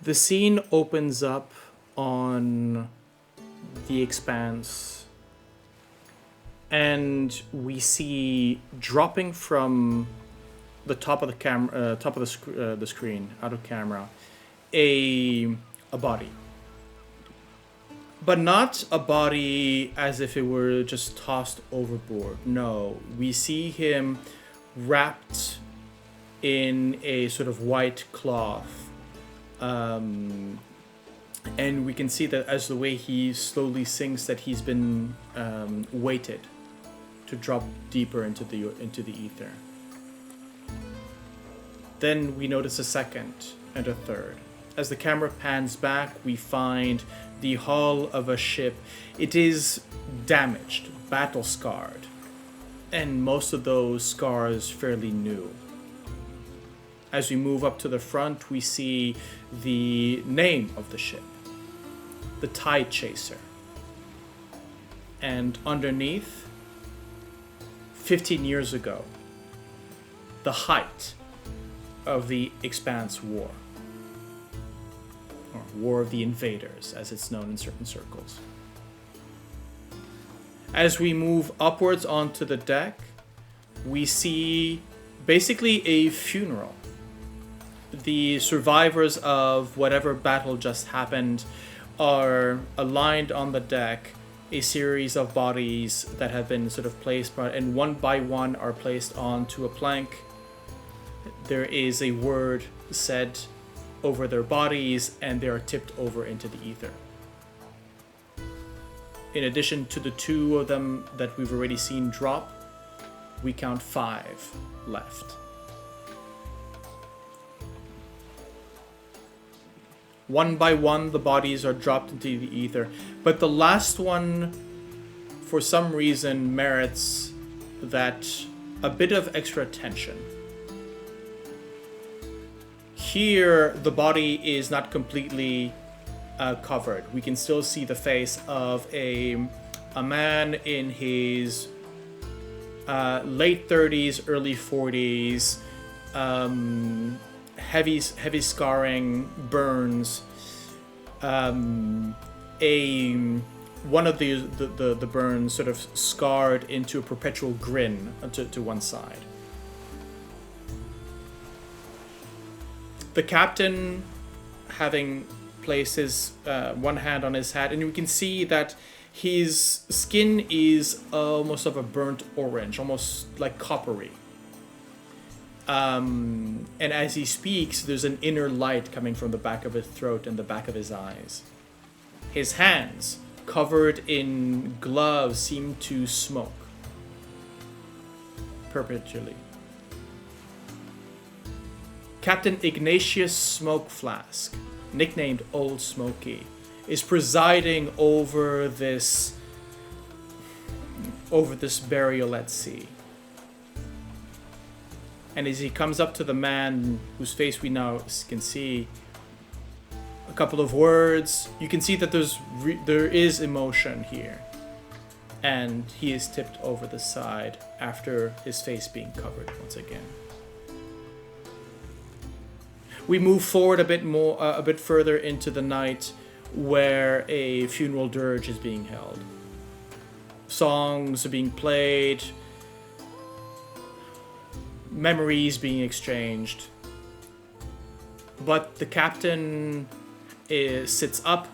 The scene opens up on the Expanse, and we see dropping from the top of the camera, top of the screen, out of camera, a body, but not a body as if it were just tossed overboard. No, we see him wrapped in a sort of white cloth. And we can see that as the way he slowly sinks, that he's been weighted to drop deeper into the ether. Then we notice a second and a third. As the camera pans back, we find the hull of a ship. It is damaged, battle scarred, and most of those scars fairly new. As we move up to the front, we see the name of the ship, the Tide Chaser. And underneath, 15 years ago, the height of the Expanse War. Or War of the Invaders, as it's known in certain circles. As we move upwards onto the deck, we see basically a funeral. The survivors of whatever battle just happened are aligned on the deck, a series of bodies that have been sort of placed, and one by one are placed onto a plank. There is a word said over their bodies, and they are tipped over into the ether. In addition to the two of them that we've already seen drop, we count 5 left. One by one, the bodies are dropped into the ether, but the last one, for some reason, merits that a bit of extra attention. Here, the body is not completely covered. We can still see the face of a man in his late 30s, early 40s, heavy scarring, burns. One of the burns sort of scarred into a perpetual grin to one side. The captain, having placed his one hand on his hat, and we can see that his skin is almost of a burnt orange, almost like coppery. And as he speaks, there's an inner light coming from the back of his throat and the back of his eyes. His hands, covered in gloves, seem to smoke perpetually. Captain Ignatius Smoke Flask, nicknamed Old Smoky, is presiding over this burial at sea. And as he comes up to the man whose face we now can see, a couple of words, you can see that there is emotion here. And he is tipped over the side after his face being covered once again. We move forward a bit further into the night, where a funeral dirge is being held. Songs are being played, memories being exchanged. But the captain sits up,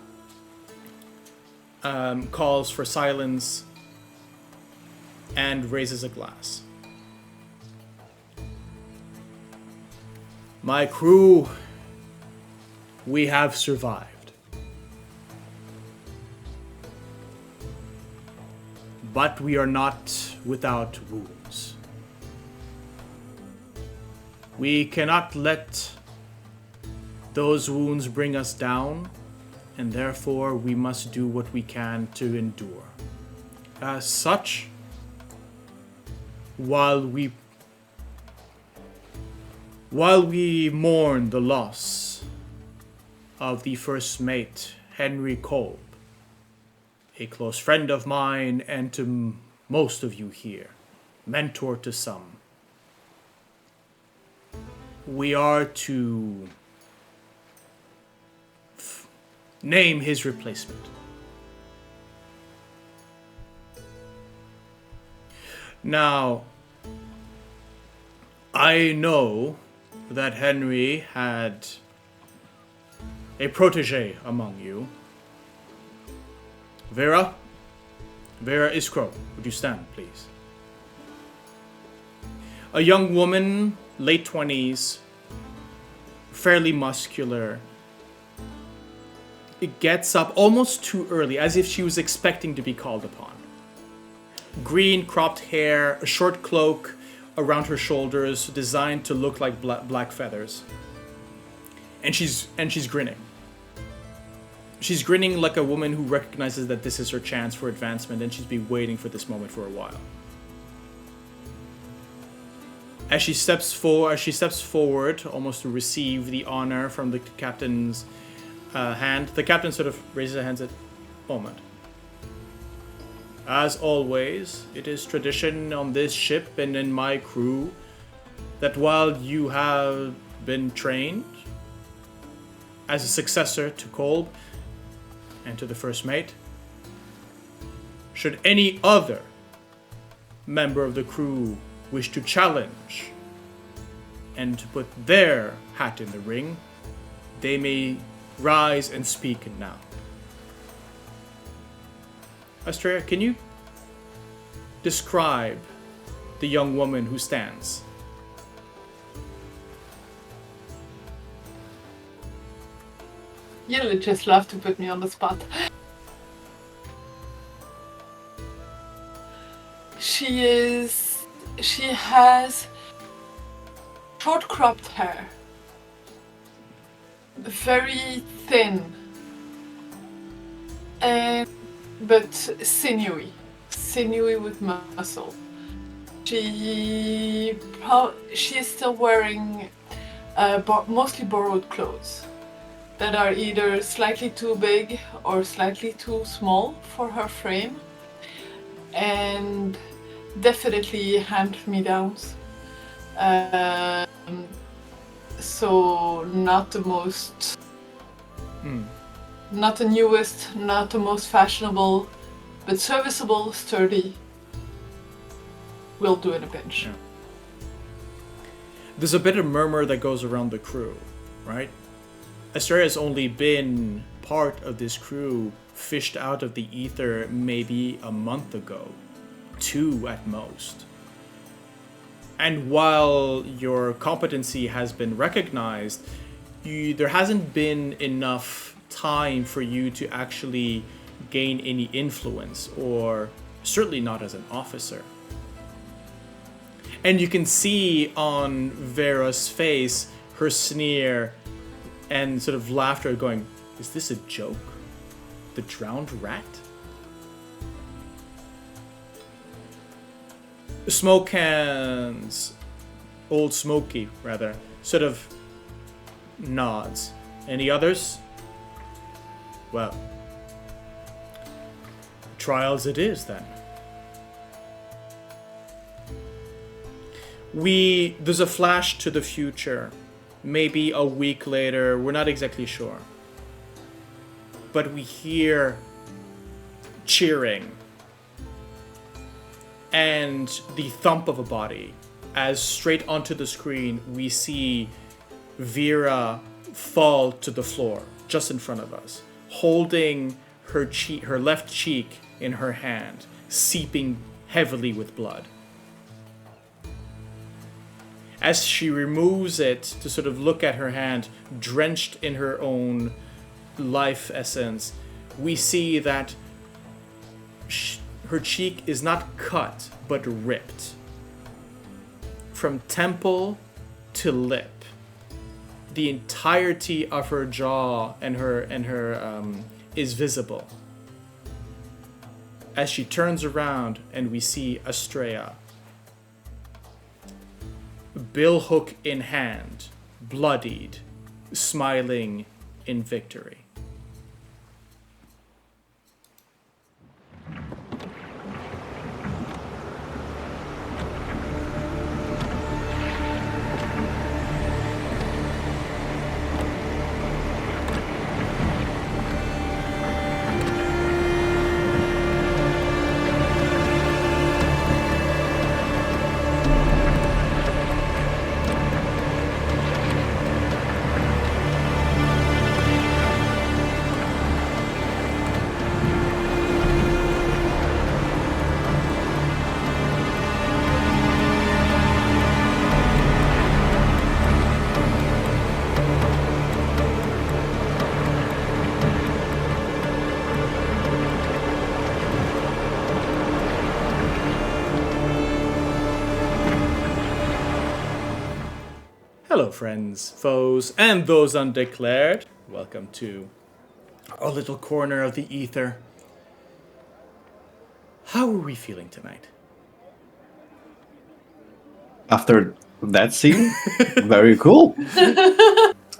calls for silence, and raises a glass. My crew, we have survived. But we are not without wounds. We cannot let those wounds bring us down, and therefore we must do what we can to endure. As such, while we mourn the loss of the first mate, Henry Kolb, a close friend of mine and to most of you here, mentor to some, we are to Name his replacement. Now, I know that Henry had a protege among you. Vera Iskro, would you stand, please? A young woman, late 20s, fairly muscular. It gets up almost too early, as if she was expecting to be called upon. Green cropped hair, a short cloak around her shoulders, designed to look like black feathers. And she's grinning. She's grinning like a woman who recognizes that this is her chance for advancement, and she's been waiting for this moment for a while. As she steps forward, almost to receive the honor from the captain's hand, the captain sort of raises her hands at moment. As always, it is tradition on this ship and in my crew that while you have been trained as a successor to Kolb and to the first mate, should any other member of the crew wish to challenge and to put their hat in the ring, they may rise and speak now. Astrea, can you describe the young woman who stands? You'll just love to put me on the spot. She has short cropped hair, very thin, but sinewy with muscle. She is still wearing mostly borrowed clothes that are either slightly too big or slightly too small for her frame, and definitely hand-me-downs. So not the most, not the newest, not the most fashionable, but serviceable, sturdy. Will do in a pinch. Yeah. There's a bit of murmur that goes around the crew, right? Astrea has only been part of this crew, fished out of the ether maybe a month ago, 2 at most. And while your competency has been recognized, there hasn't been enough time for you to actually gain any influence, or certainly not as an officer. And you can see on Vera's face her sneer and sort of laughter going, is this a joke? The drowned rat? Smoke Hands, Old Smoky, rather, sort of nods. Any others? Well, trials it is then. There's a flash to the future. Maybe a week later, we're not exactly sure. But we hear cheering and the thump of a body as straight onto the screen we see Vera fall to the floor just in front of us, holding her left cheek in her hand, seeping heavily with blood. As she removes it to sort of look at her hand, drenched in her own life essence, we see that her cheek is not cut, but ripped. From temple to lip. The entirety of her jaw and her is visible. As she turns around and we see Astrea, billhook in hand, bloodied, smiling in victory. Hello, friends, foes, and those undeclared. Welcome to our little corner of the ether. How are we feeling tonight? After that scene, very cool.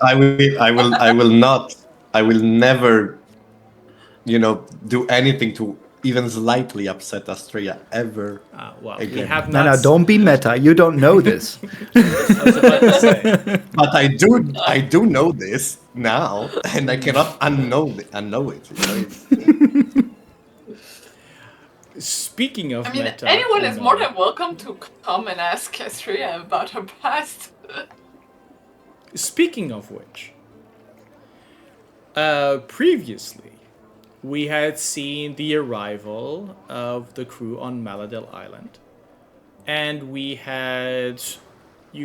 I will never, do anything to even slightly upset Astrea ever Well, again. we have No, not. no, don't be meta. You don't know this. I was about to say. But I do know this now, and I cannot unknow it. Speaking of I mean, meta, anyone is more no. than welcome to come and ask Astrea about her past. Speaking of which, previously, we had seen the arrival of the crew on Maladel Island, and you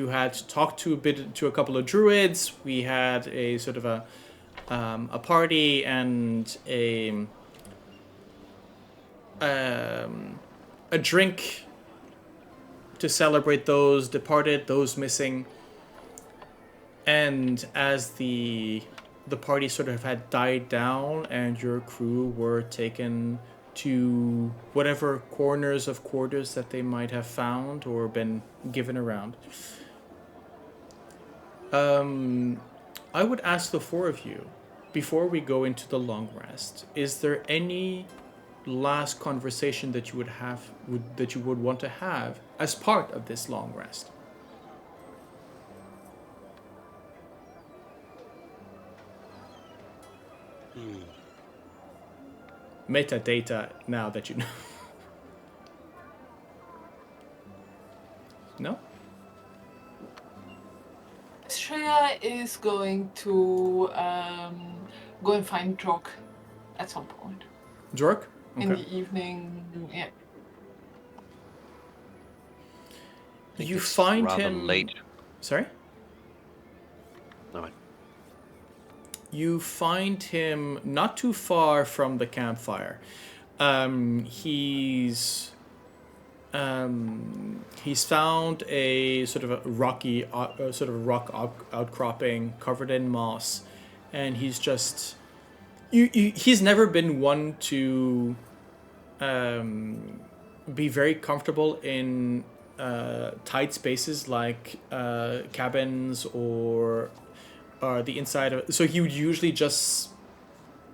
had talked to a couple of druids. We had a sort of a party and a drink to celebrate those departed, those missing. And as the party sort of had died down and your crew were taken to whatever corners of quarters that they might have found or been given around, I would ask the four of you, before we go into the long rest, is there any last conversation that you would want to have as part of this long rest? Metadata now that you know. No? Astrea is going to go and find Drog at some point. Jork? In the evening, yeah. You find rather him late. Sorry? No. You find him not too far from the campfire. He's found a sort of a rocky, rock outcropping covered in moss, and he's just. He's never been one to be very comfortable in tight spaces like cabins or the inside of it. So he would usually just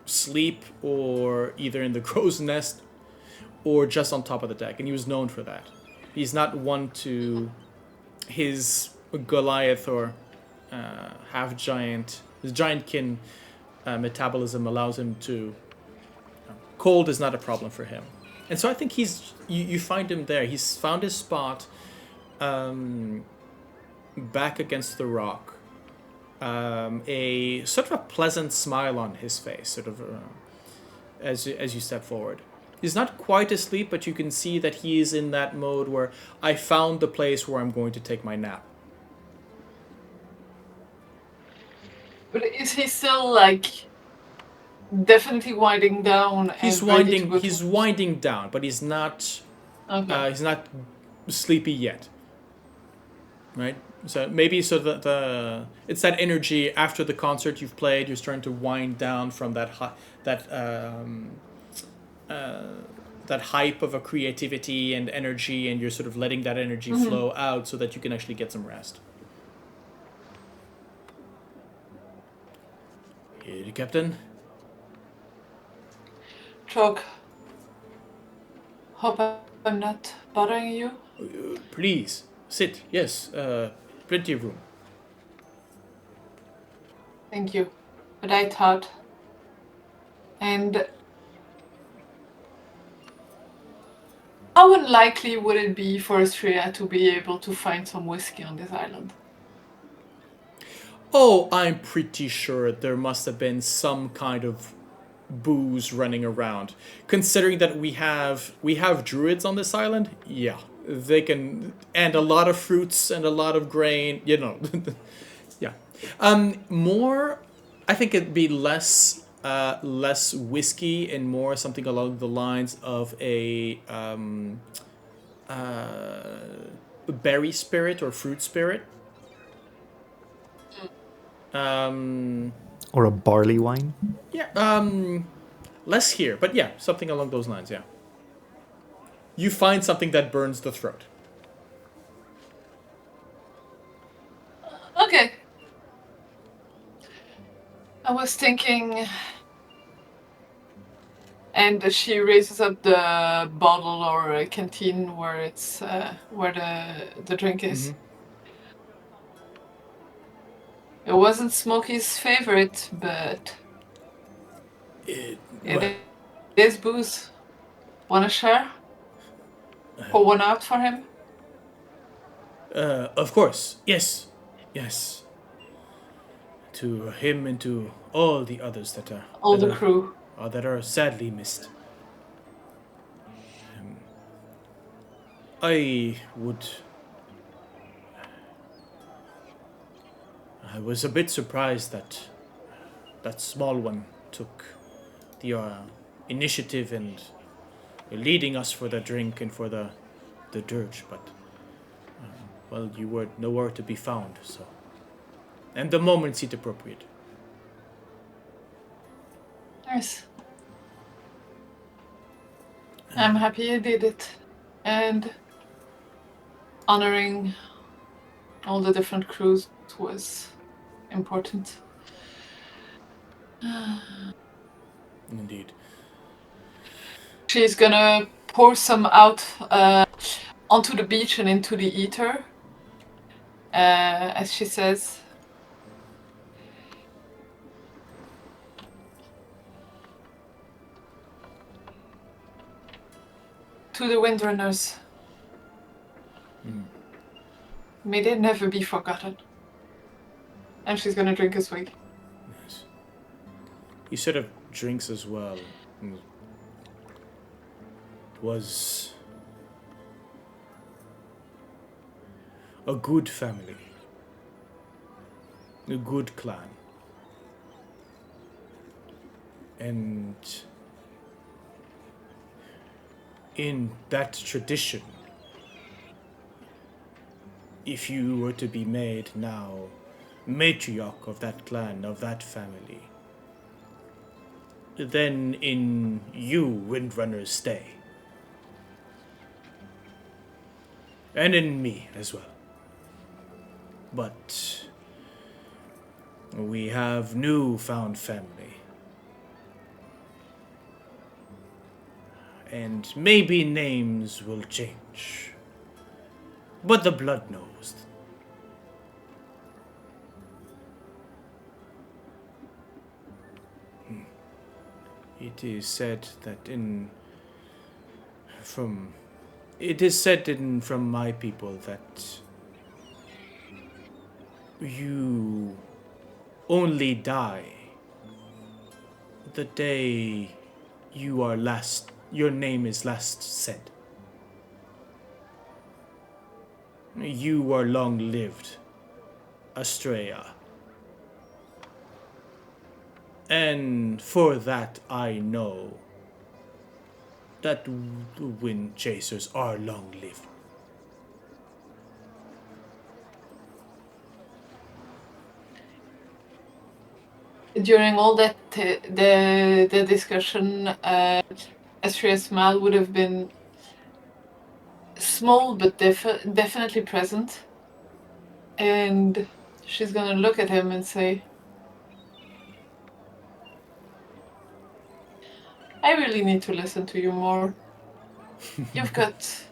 sleep or either in the crow's nest or just on top of the deck, and he was known for that. He's not one to his Goliath or half giant. His giantkin metabolism allows him to. Cold is not a problem for him, and so I think you find him there. He's found his spot, back against the rock. A sort of a pleasant smile on his face, sort of as you step forward. He's not quite asleep, but you can see that he is in that mode where I found the place where I'm going to take my nap. But is he still definitely winding down? He's winding down, but he's not. Okay. He's not sleepy yet. Right. So maybe that it's that energy after the concert you've played. You're starting to wind down from that hype of a creativity and energy, and you're sort of letting that energy flow out so that you can actually get some rest. Here, Captain. Drog, hope I'm not bothering you. Please sit. Yes, plenty of room. Thank you. But I thought, and how unlikely would it be for Astrea to be able to find some whiskey on this island? Oh, I'm pretty sure there must have been some kind of booze running around. Considering that we have druids on this island, yeah, they can, and a lot of fruits and a lot of grain, yeah. More, I think it'd be less whiskey and more something along the lines of a berry spirit or fruit spirit. Or a barley wine? Yeah, less here, but yeah, something along those lines, yeah. You find something that burns the throat. Okay. I was thinking, and she raises up the bottle or a canteen where it's where the drink is. It wasn't Smokey's favorite, but Well, it is booze. Wanna share? Pour one out for him? of course, yes, yes. To him and to all the others that are All the crew. that are sadly missed. I was a bit surprised that that small one took the initiative and leading us for the drink and for the dirge, but well, you were nowhere to be found, so. And the moment seemed appropriate. Nice. I'm happy you did it. And honoring all the different crews was important. Indeed. She's gonna pour some out onto the beach and into the ether. As she says, to the Windrunners. May they never be forgotten. And she's gonna drink a swig. Yes. He sort of drinks as well. It was a good family, a good clan, and in that tradition, if you were to be made now matriarch of that clan, of that family, then in you Windrunners stay. And in me as well. But we have newfound family. And maybe names will change. But the blood knows. It is said that from my people that you only die the day your name is last said. You are long-lived, Astrea. And for that I know that the Wind Chasers are long-lived. During all that, the discussion, Astrea's smile would have been small but definitely present. And she's gonna look at him and say, I really need to listen to you more. You've got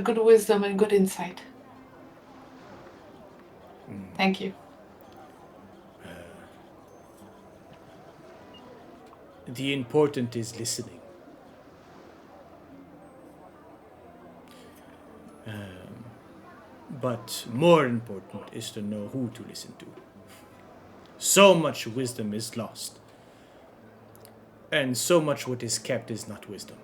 good wisdom and good insight. Thank you. The important is listening. But more important is to know who to listen to. So much wisdom is lost. And so much what is kept is not wisdom.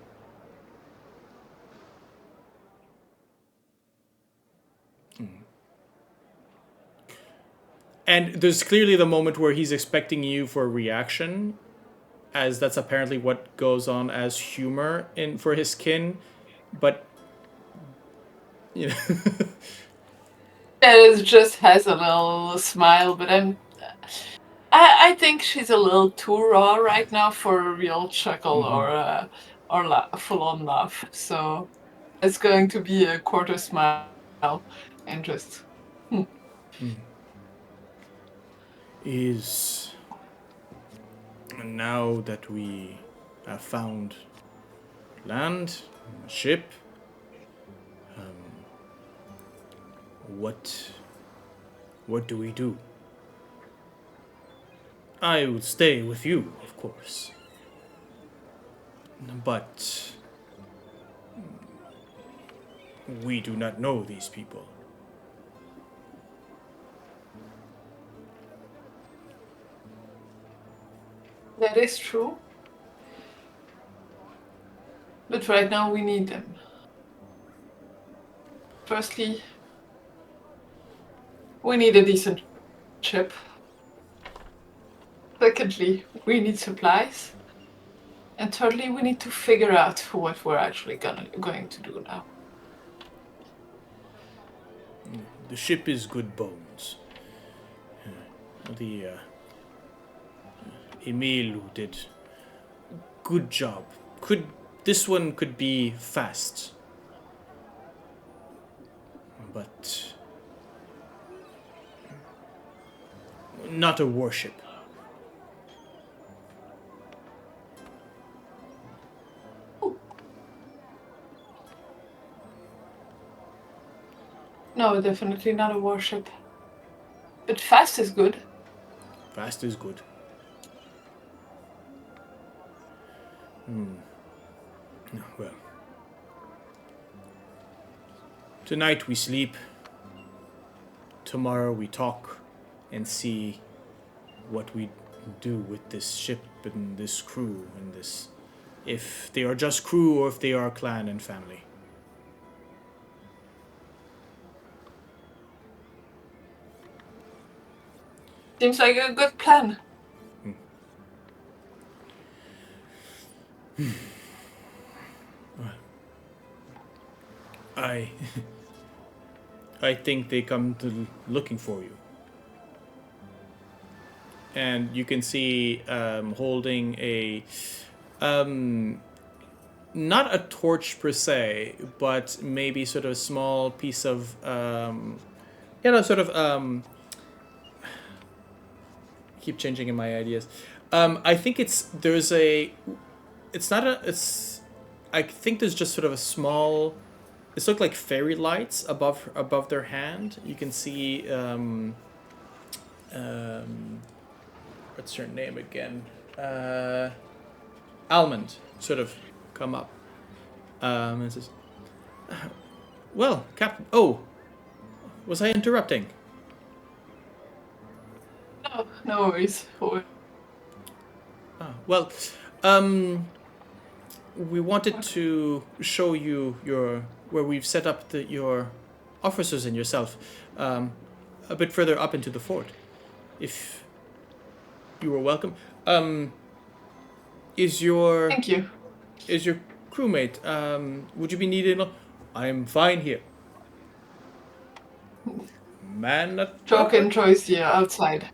And there's clearly the moment where he's expecting you for a reaction, as that's apparently what goes on as humor for his kin. But, you know... It just has a little smile, but I think she's a little too raw right now for a real chuckle or full-on laugh. So it's going to be a quarter smile and just. Is now that we have found land, a ship, what do we do? I will stay with you, of course. But we do not know these people. That is true. But right now we need them. Firstly, we need a decent ship. Secondly, we need supplies. And thirdly, we need to figure out what we're actually going to do now. The ship is good bones. The Emil who did good job. This one could be fast, but not a warship. No, definitely not a warship. But fast is good. Fast is good. Well. Tonight we sleep. Tomorrow we talk and see what we do with this ship and this crew and this. If they are just crew or if they are clan and family. Seems like a good plan. I think they come to looking for you. And you can see holding a not a torch per se, but maybe sort of a small piece of keep changing in my ideas. I think I think there's just sort of a small. It's look like fairy lights above their hand. You can see what's her name again? Almond sort of come up. And says, "Well, Captain. Oh, was I interrupting?" No worries. Well, we wanted to show you where we've set up your officers and yourself a bit further up into the fort. If you were welcome. Thank you. Is your crewmate? Would you be needed? I'm fine here. Man, Joke enjoys you outside.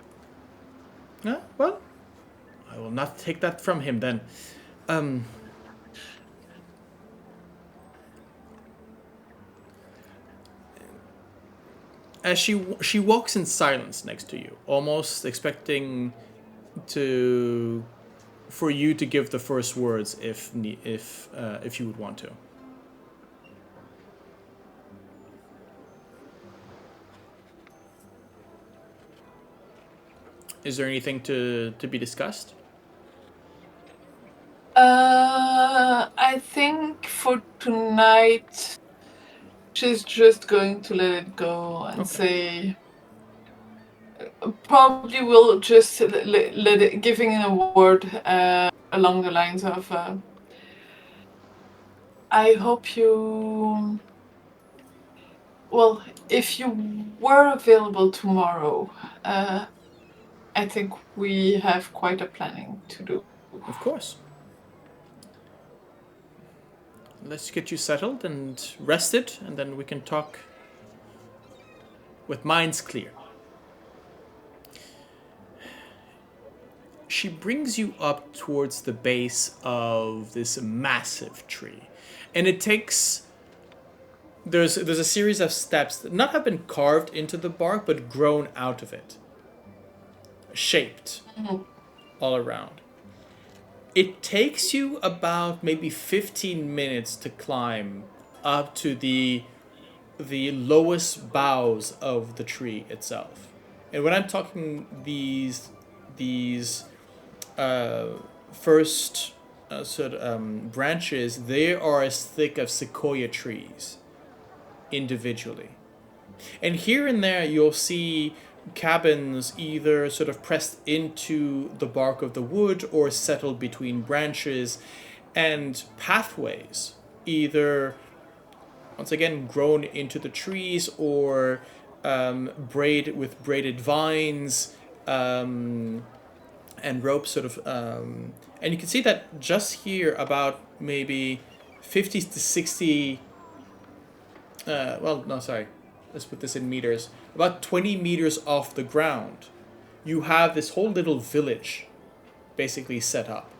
Well, I will not take that from him then. As she walks in silence next to you, almost expecting for you to give the first words if you would want to. Is there anything to be discussed? I think for tonight, she's just going to let it go and say. Probably will just let it, giving in a word along the lines of. I hope you. Well, if you were available tomorrow, I think we have quite a planning to do. Of course. Let's get you settled and rested, and then we can talk with minds clear. She brings you up towards the base of this massive tree. And it takes... There's a series of steps that not have been carved into the bark, but grown out of it. Shaped all around. It takes you about maybe 15 minutes to climb up to the lowest boughs of the tree itself. And when I'm talking these first branches, they are as thick as sequoia trees individually. And here and there you'll see cabins either sort of pressed into the bark of the wood or settled between branches, and pathways either once again grown into the trees or braided vines and ropes sort of and you can see that just here about maybe 50 to 60 let's put this in meters, about 20 meters off the ground, you have this whole little village basically set up.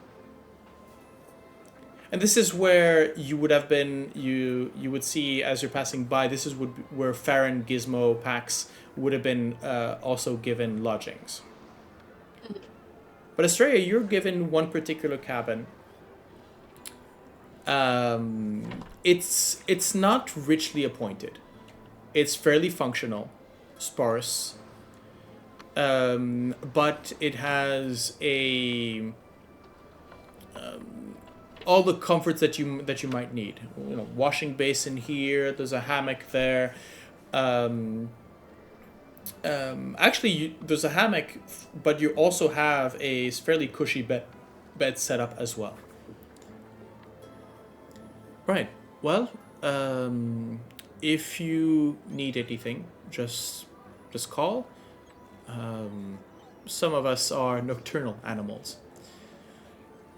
And this is where you would have been, you would see as you're passing by, this is where Farron, Gizmo, Pax would have been also given lodgings. But Astrea, you're given one particular cabin. It's not richly appointed. It's fairly functional, sparse, but it has all the comforts that you might need. You know, washing basin here. There's a hammock there. Actually, there's a hammock, but you also have a fairly cushy bed set up as well. Right. Well, if you need anything, just call. Some of us are nocturnal animals,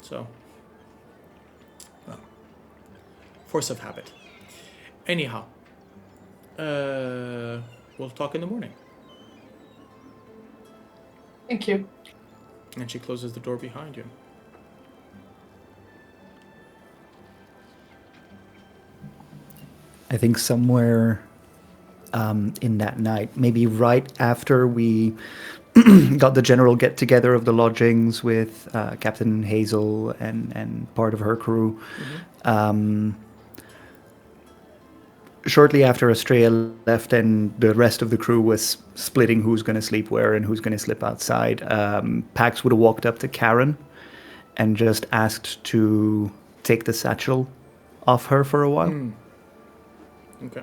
so force of habit. Anyhow, we'll talk in the morning. Thank you. And she closes the door behind you. I think somewhere in that night, maybe right after we got the general get-together of the lodgings with Captain Hazel and part of her crew, shortly after Astrea left and the rest of the crew was splitting who's going to sleep where and who's going to sleep outside, Pax would have walked up to Karen and just asked to take the satchel off her for a while. Okay.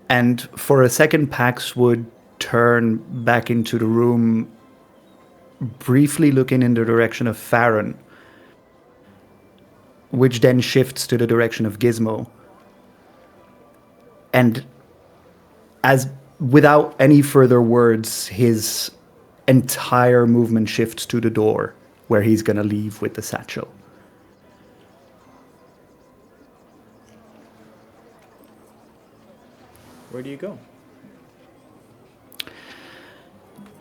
And for a second, Pax would turn back into the room, briefly looking in the direction of Farron, which then shifts to the direction of Gizmo. And as without any further words, his entire movement shifts to the door where he's going to leave with the satchel. Where do you go?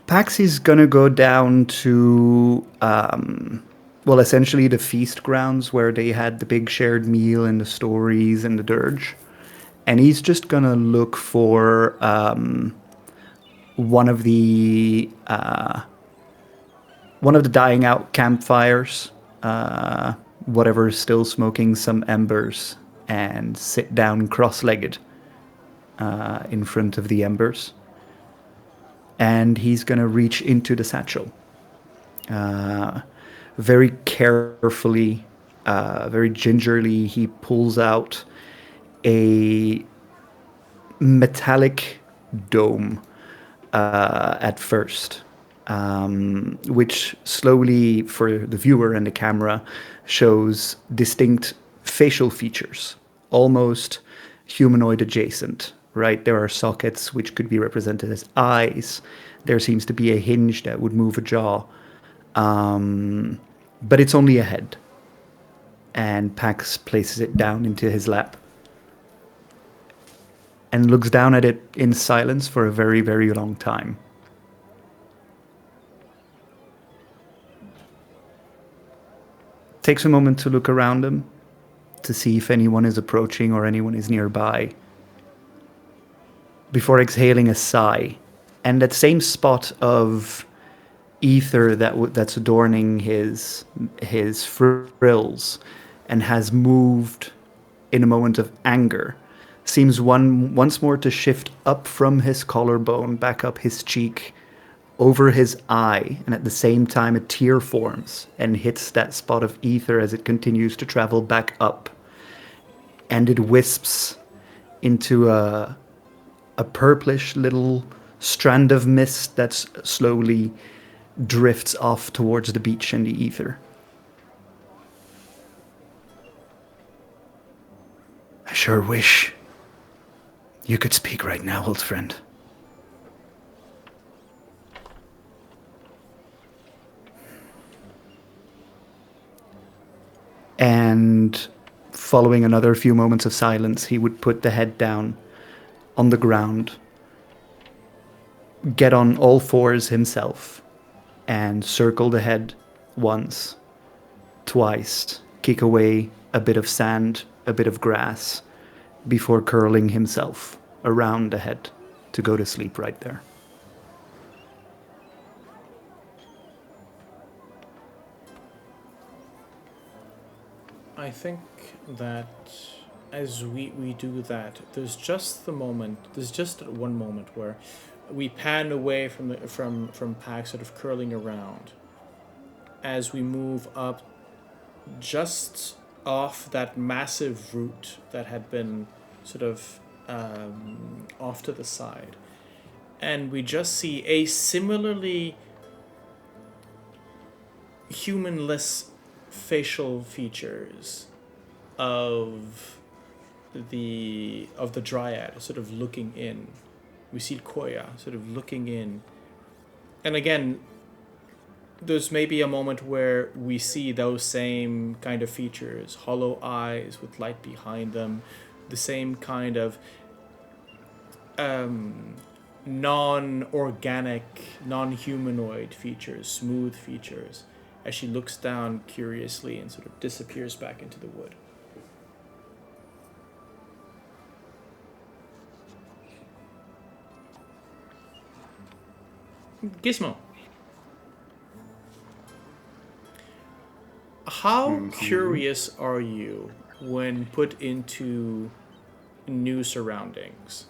Pax is going to go down to, essentially the feast grounds where they had the big shared meal and the stories and the dirge. And he's just going to look for one of the dying out campfires, whatever is still smoking some embers, and sit down cross-legged in front of the embers. And he's going to reach into the satchel. Very carefully, very gingerly, he pulls out a metallic dome at first, which slowly, for the viewer and the camera, shows distinct facial features, almost humanoid adjacent. Right, there are sockets which could be represented as eyes. There seems to be a hinge that would move a jaw. But it's only a head. And Pax places it down into his lap. and looks down at it in silence for a very, very long time. Takes a moment to look around him to see if anyone is approaching or anyone is nearby, before exhaling a sigh. And that same spot of ether that's adorning his frills and has moved in a moment of anger seems once more to shift up from his collarbone, back up his cheek, over his eye, and at the same time a tear forms and hits that spot of ether as it continues to travel back up, and it wisps into a purplish little strand of mist that slowly drifts off towards the beach and the ether. I sure wish you could speak right now, old friend. And following another few moments of silence, he would put the head down on the ground, get on all fours himself, and circle the head once, twice, kick away a bit of sand, a bit of grass, before curling himself around the head to go to sleep right there. I think that as we do that, there's just one moment where we pan away from Pax sort of curling around as we move up just off that massive route that had been sort of off to the side. And we just see a similarly humanless facial features of the dryad sort of looking in. We see Koya sort of looking in. And again, there's maybe a moment where we see those same kind of features, hollow eyes with light behind them, the same kind of non-organic, non-humanoid features, smooth features, as she looks down curiously and sort of disappears back into the wood. Gizmo. How curious are you when put into new surroundings?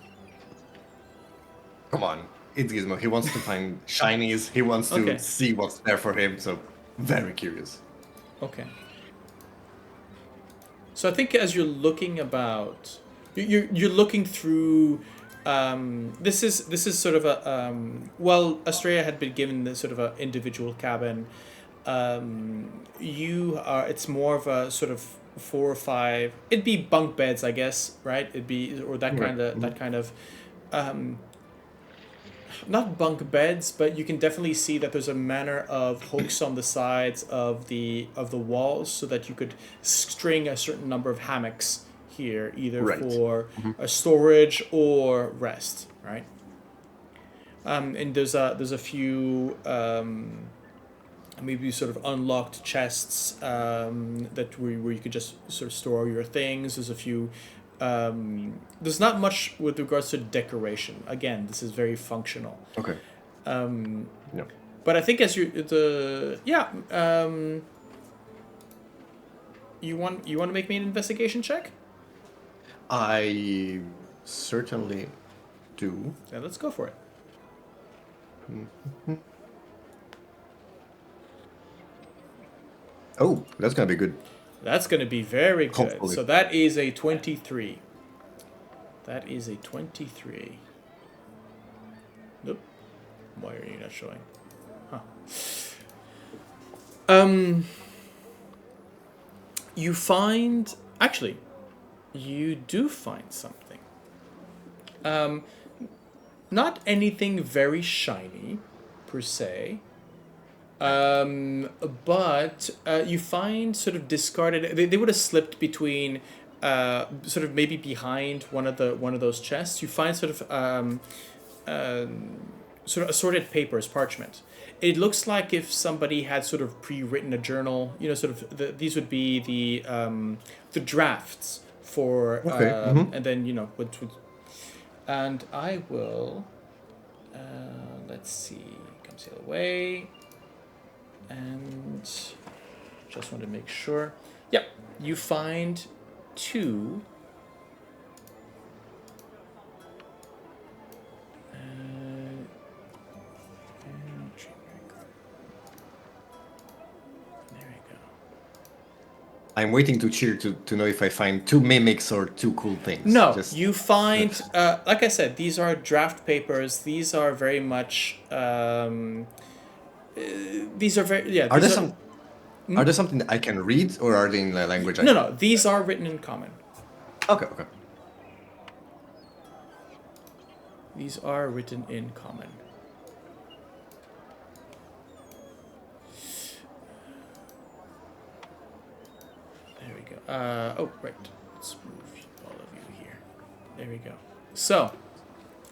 Come on, it's Gizmo. He wants to find shinies. He wants to see what's there for him. So very curious. Okay. So I think as you're looking about, you're looking through. This is sort of a Astrea had been given this sort of a individual cabin. It's more of a sort of 4 or 5. It'd be bunk beds, I guess, right? It'd be or that kind of not bunk beds, but you can definitely see that there's a manner of hooks on the sides of the walls so that you could string a certain number of hammocks here, either for a storage or rest, right? And there's a few maybe sort of unlocked chests where you could just sort of store your things. There's a few. There's not much with regards to decoration. Again, this is very functional. Okay. Yeah. But I think as you you want to make me an investigation check? I certainly do. Yeah, let's go for it. Mm-hmm. Oh, that's gonna be good. That's going to be very good. Hopefully. So that is a 23. That is a 23. Nope. Why are you not showing? Huh. You find... Actually, you do find something. Not anything very shiny, per se. But you find sort of discarded... They would have slipped between sort of maybe behind one of those chests, you find sort of assorted papers, parchment. It looks like if somebody had sort of pre-written a journal. Sort of these would be the drafts for, and then and I will. Let's see. Come sail away. And just want to make sure. Yep, you find 2. There we go. I'm waiting to cheer to know if I find 2 mimics or 2 cool things. No, you find, like I said, these are draft papers. These are very much. These are very Are there something that I can read, or are they in the language? No. These are written in common. Okay. These are written in common. There we go. Right. Let's move all of you here. There we go. So,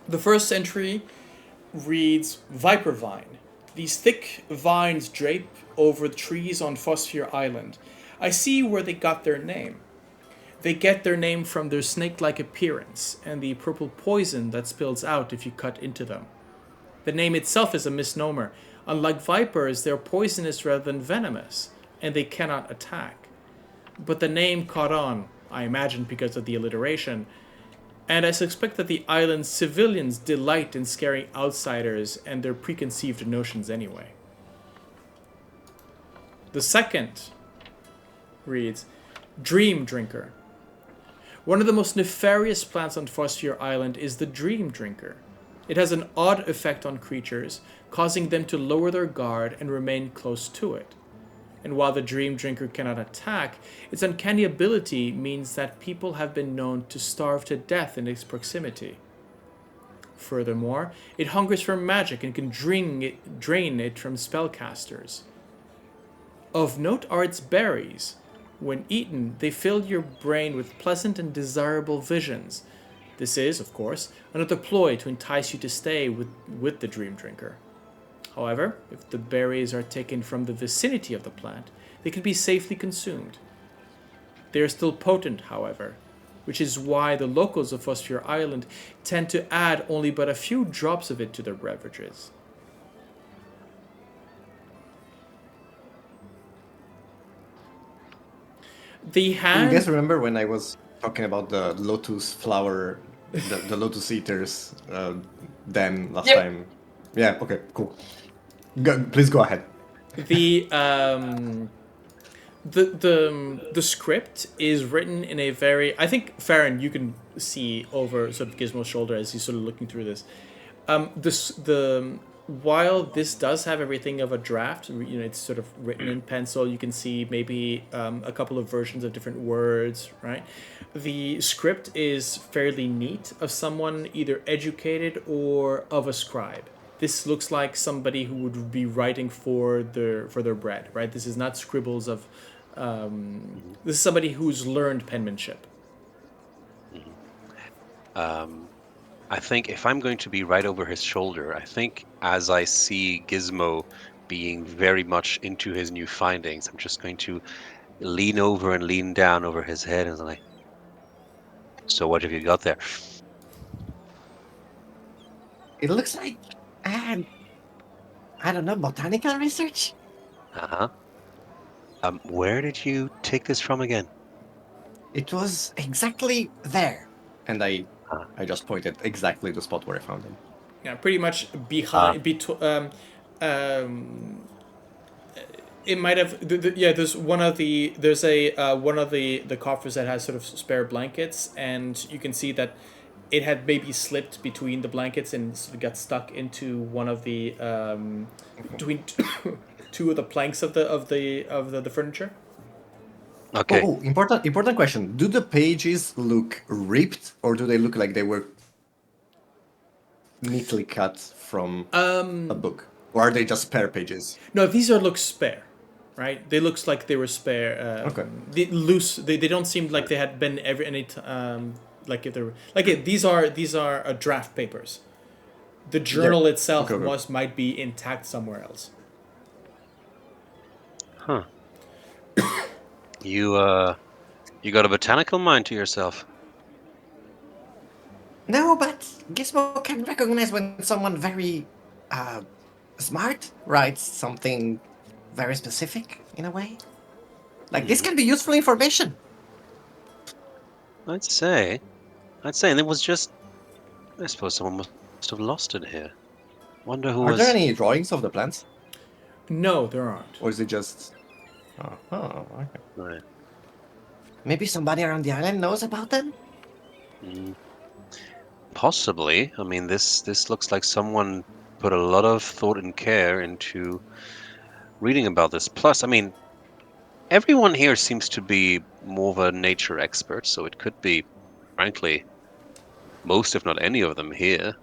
the first entry reads Viper Vine. These thick vines drape over the trees on Phosphor Island. I see where they got their name. They get their name from their snake-like appearance and the purple poison that spills out if you cut into them. The name itself is a misnomer. Unlike vipers, they're poisonous rather than venomous, and they cannot attack. But the name caught on, I imagine because of the alliteration, and I suspect that the island's civilians delight in scaring outsiders and their preconceived notions anyway. The second reads, Dream Drinker. One of the most nefarious plants on Phosphor Island is the Dream Drinker. It has an odd effect on creatures, causing them to lower their guard and remain close to it. And while the Dream Drinker cannot attack, its uncanny ability means that people have been known to starve to death in its proximity. Furthermore, it hungers for magic and can drain it from spellcasters. Of note are its berries. When eaten, they fill your brain with pleasant and desirable visions. This is, of course, another ploy to entice you to stay with the Dream Drinker. However, if the berries are taken from the vicinity of the plant, they can be safely consumed. They are still potent, however, which is why the locals of Phosphor Island tend to add only but a few drops of it to their beverages. The hand... You guys remember when I was talking about the lotus flower, the lotus eaters, then last time? Yeah, okay, cool. Please go ahead. The script is written in a very... I think, Farron, you can see over sort of Gizmo's shoulder as he's sort of looking through this. While this does have everything of a draft, it's sort of written in pencil. You can see maybe a couple of versions of different words, right? The script is fairly neat, of someone either educated or of a scribe. This looks like somebody who would be writing for their bread, right? This is not scribbles of... this is somebody who's learned penmanship. I think if I'm going to be right over his shoulder, I think as I see Gizmo being very much into his new findings, I'm just going to lean over and lean down over his head and like, so what have you got there? It looks like, I don't know, botanical research? Uh-huh. Where did you take this from again? It was exactly there. And I just pointed exactly the spot where I found him. Yeah, pretty much behind. It might have. There's one of the. There's a one of the coffers that has sort of spare blankets, and you can see that it had maybe slipped between the blankets and sort of got stuck into one of the between two of the planks of the furniture. Okay. Oh, important question. Do the pages look ripped, or do they look like they were neatly cut from a book? Or are they just spare pages? No, these look spare, right? They looks like they were spare. Okay. They loose. They don't seem like they had been like if they were like these are draft papers. The journal itself Okay. might be intact somewhere else. Huh. You got a botanical mind to yourself. No, but Gizmo can recognize when someone very smart writes something very specific in a way. Like this can be useful information. I'd say, and it was just. I suppose someone must have lost it here. Wonder who Are was. there any drawings of the plants? No, there aren't. Or is it just... Oh, okay. Right. Maybe somebody around the island knows about them? Possibly. I mean, this looks like someone put a lot of thought and care into reading about this. Plus, I mean, everyone here seems to be more of a nature expert, so it could be, frankly, most, if not any of them here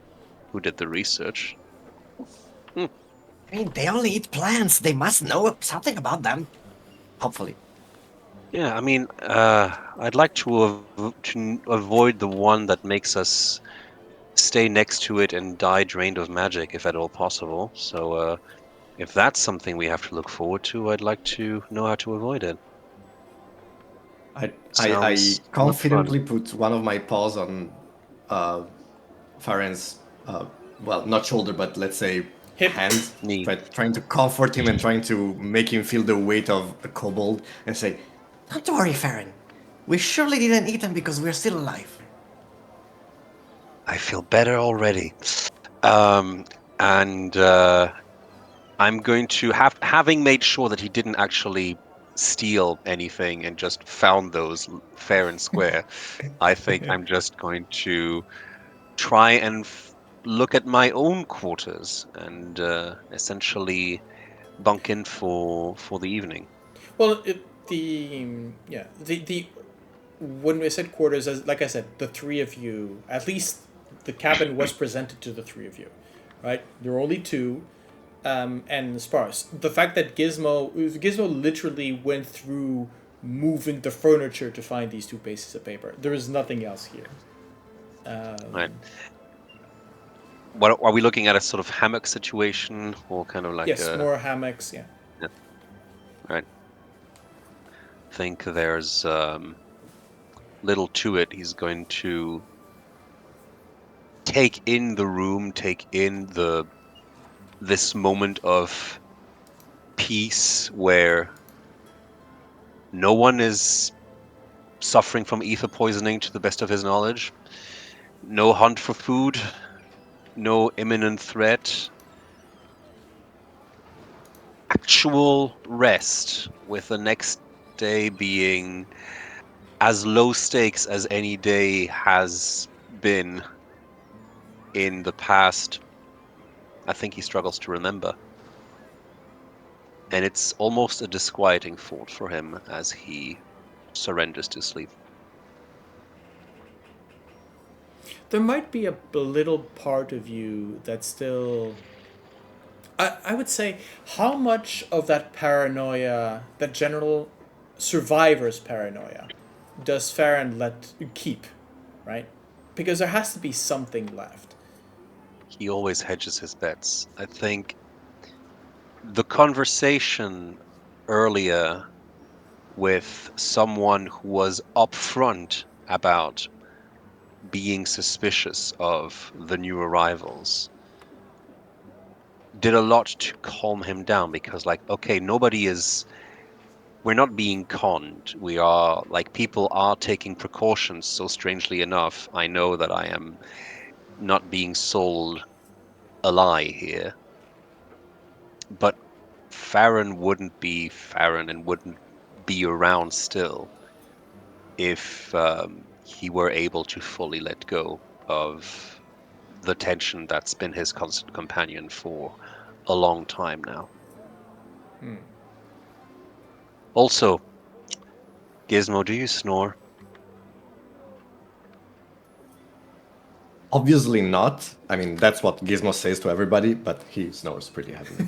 who did the research. I mean, they only eat plants. They must know something about them. Hopefully. Yeah, I mean, I'd like to avoid the one that makes us stay next to it and die drained of magic, if at all possible. So, if that's something we have to look forward to, I'd like to know how to avoid it. I Sounds not confidently fun. put one of my paws on Farron's, well, not shoulder, but let's say Hip. hand, Knee. trying to comfort him and trying to make him feel the weight of a kobold and say, "Don't worry, Farron. We surely didn't eat them because we're still alive." I feel better already. And I'm going to having made sure that he didn't actually steal anything and just found those fair and square. I think I'm just going to try and look at my own quarters and essentially bunk in for the evening. Well, the when we said quarters, as like I said, the three of you, at least the cabin was presented to the three of you, right? There were only two, and sparse. The fact that Gizmo literally went through moving the furniture to find these two pieces of paper. There is nothing else here. Right. What are we looking at? A sort of hammock situation, or kind of like Yes, more hammocks. Yeah. Right. Think there's little to it. He's going to take in the room, take in this moment of peace where no one is suffering from ether poisoning to the best of his knowledge. No hunt for food, no imminent threat. Actual rest, with the next day being as low stakes as any day has been in the past. I think he struggles to remember. And it's almost a disquieting thought for him as he surrenders to sleep. There might be a little part of you that still. I would say, how much of that paranoia, that general survivor's paranoia, does Farron let keep, right? Because there has to be something left. He always hedges his bets. I think the conversation earlier with someone who was upfront about being suspicious of the new arrivals did a lot to calm him down, because okay, we're not being conned. We are people are taking precautions. So strangely enough, I know that I am not being sold a lie here. But Farron wouldn't be Farron and wouldn't be around still if he were able to fully let go of the tension that's been his constant companion for a long time now. Also, Gizmo, do you snore? Obviously not. I mean, that's what Gizmo says to everybody, but he snores pretty heavily.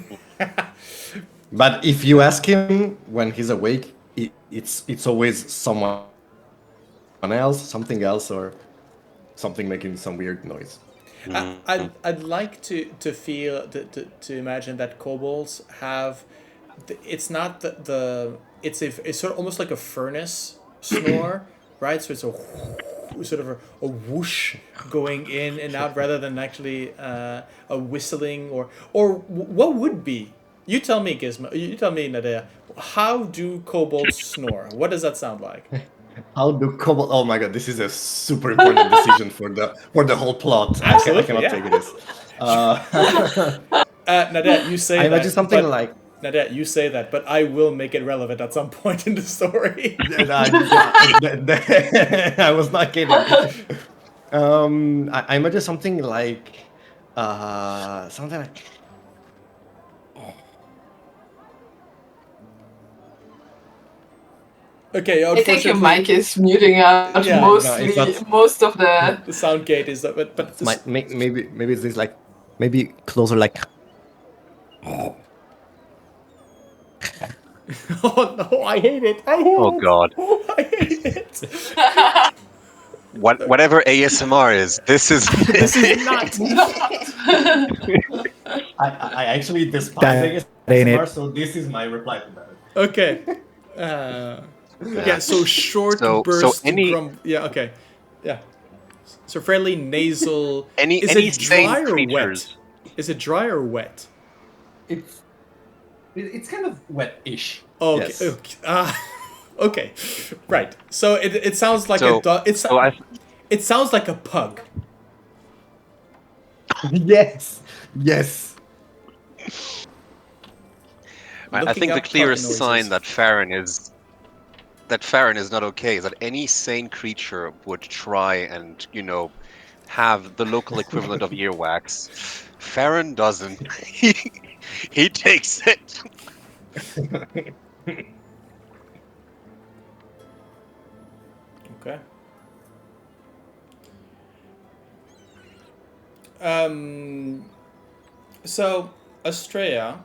But if you ask him when he's awake, it's always someone else, something else, or something making some weird noise. I'd like to feel to imagine that kobolds have. It's not it's sort of almost like a furnace snore, right? So it's a sort of a whoosh going in and out rather than actually a whistling or what would be. You tell me, Gizmo. You tell me, Nadea. How do kobolds snore? What does that sound like? How do kobold? Oh my god, this is a super important decision for the whole plot. I Absolutely, cannot yeah. take this. Nadette, you say I that. imagine something but- like. Nadette, you say that, but I will make it relevant at some point in the story. I was not kidding. I imagine something like. Something like. Okay, I think your unfortunately, mic is muting out Yeah, no, it's not. most of the. the sound gate is but Maybe it's this like maybe closer like. oh no, I hate it. I hate Oh it. God. I hate it. Whatever ASMR is, this is This is not. I actually despise That ain't ASMR, it. so this is my reply to that. Okay. Yeah. So short So burst any Yeah. Okay. Yeah. So fairly nasal. any Is any it sane dry or wet? creatures. Is it dry or wet? It's kind of wet-ish. Okay. Yes. Okay. Okay. Right. So it sounds like So- a dog. It sounds like a pug. Yes. Yes. I Looking think the up pug clearest noises. sign that Farron is not okay is that any sane creature would try and, have the local equivalent of earwax. Farron doesn't. He takes it. Okay. So, Astrea,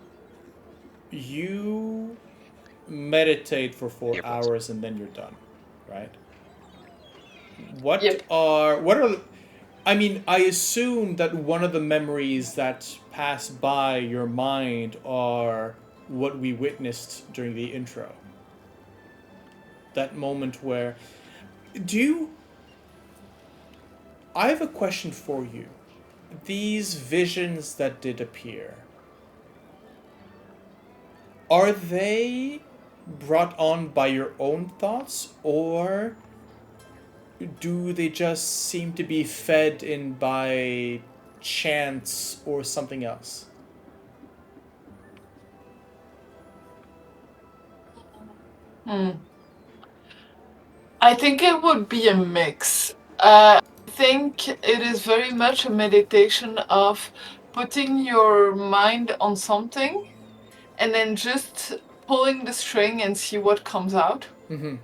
you meditate for 4 Yep. hours and then you're done, right? What Yep. are I mean, I assume that one of the memories that pass by your mind are what we witnessed during the intro. That moment where I have a question for you. These visions that did appear, are they brought on by your own thoughts, or do they just seem to be fed in by chance or something else? I think it would be a mix. I think it is very much a meditation of putting your mind on something and then just pulling the string and see what comes out. Mm-hmm.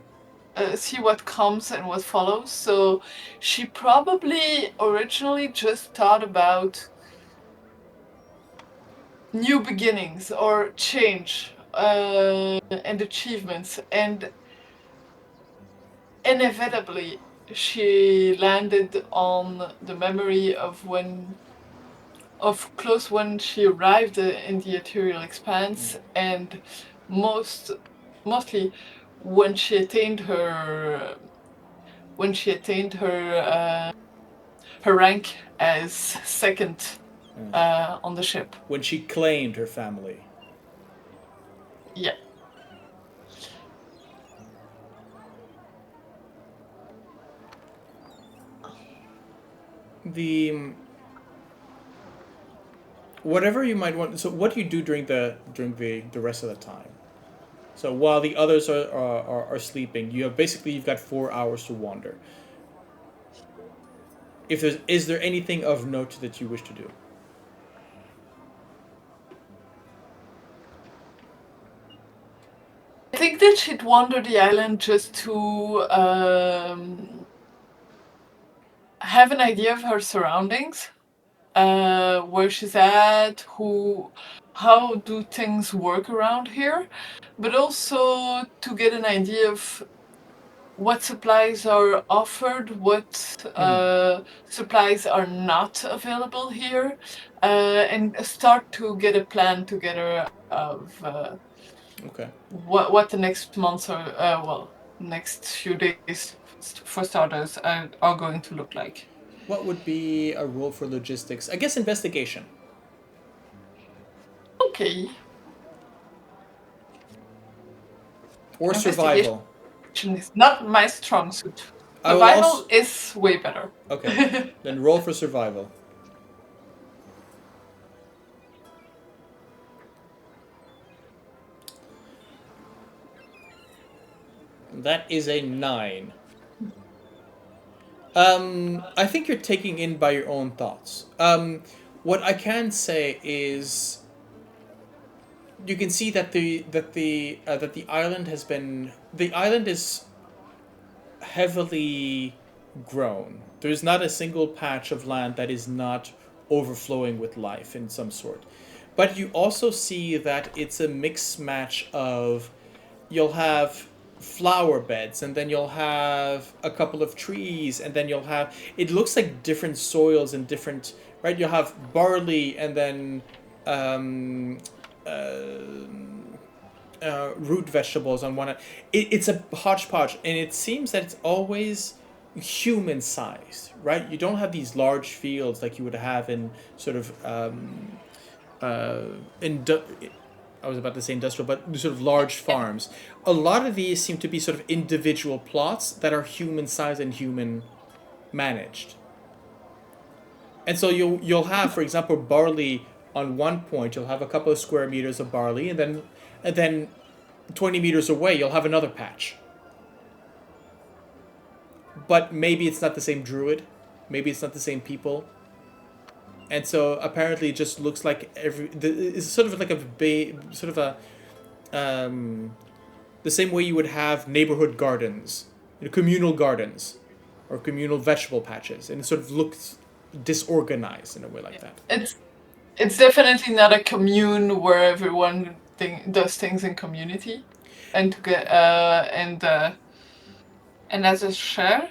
See what comes and what follows. So she probably originally just thought about new beginnings or change and achievements, and inevitably she landed on the memory of close when she arrived in the Aetherial Expanse, and mostly when she attained her her rank as second on the ship. When she claimed her family. Yeah. Whatever you might want. So, what do you do during the rest of the time? So while the others are sleeping, you've got 4 hours to wander. Is there anything of note that you wish to do? I think that she'd wander the island just to have an idea of her surroundings, where she's at, how do things work around here, but also to get an idea of what supplies are offered, what supplies are not available here, and start to get a plan together of Okay. what the next months are, next few days for starters are going to look like. What would be a role for logistics? I guess investigation. Okay. Or Investigation. survival. Is not my strong suit. I will Survival also... is way better. Okay. Then roll for survival. That is a 9. I think you're taking in by your own thoughts. What I can say is, you can see that the island has been... the island is heavily grown. There's not a single patch of land that is not overflowing with life in some sort. But you also see that it's a mix match of... you'll have flower beds, and then you'll have a couple of trees, and then you'll have... it looks like different soils and different... right? You'll have barley, and then root vegetables on one end. It's a hodgepodge, and it seems that it's always human sized, right? You don't have these large fields like you would have in sort of I was about to say industrial, but sort of large farms. A lot of these seem to be sort of individual plots that are human sized and human managed. And so you'll have, for example, barley on one point. You'll have a couple of square meters of barley, and then 20 meters away you'll have another patch. But maybe it's not the same druid, maybe it's not the same people. And so apparently it just looks like it's sort of like the same way you would have neighborhood gardens, communal gardens, or communal vegetable patches, and it sort of looks disorganized in a way like that. It's definitely not a commune where everyone does things in community, and to get and as a share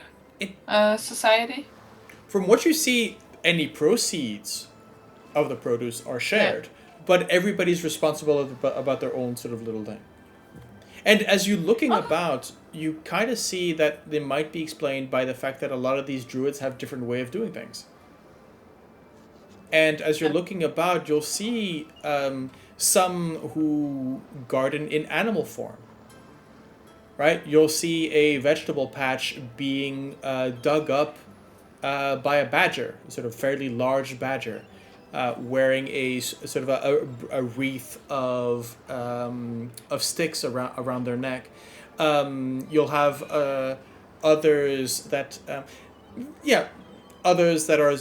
society. From what you see, any proceeds of the produce are shared, but everybody's responsible about their own sort of little thing. And as you're looking about, you kind of see that they might be explained by the fact that a lot of these druids have different way of doing things. And as you're looking about, you'll see some who garden in animal form. Right? You'll see a vegetable patch being dug up by a badger, a sort of fairly large badger, wearing a sort of a wreath of sticks around their neck. You'll have others that are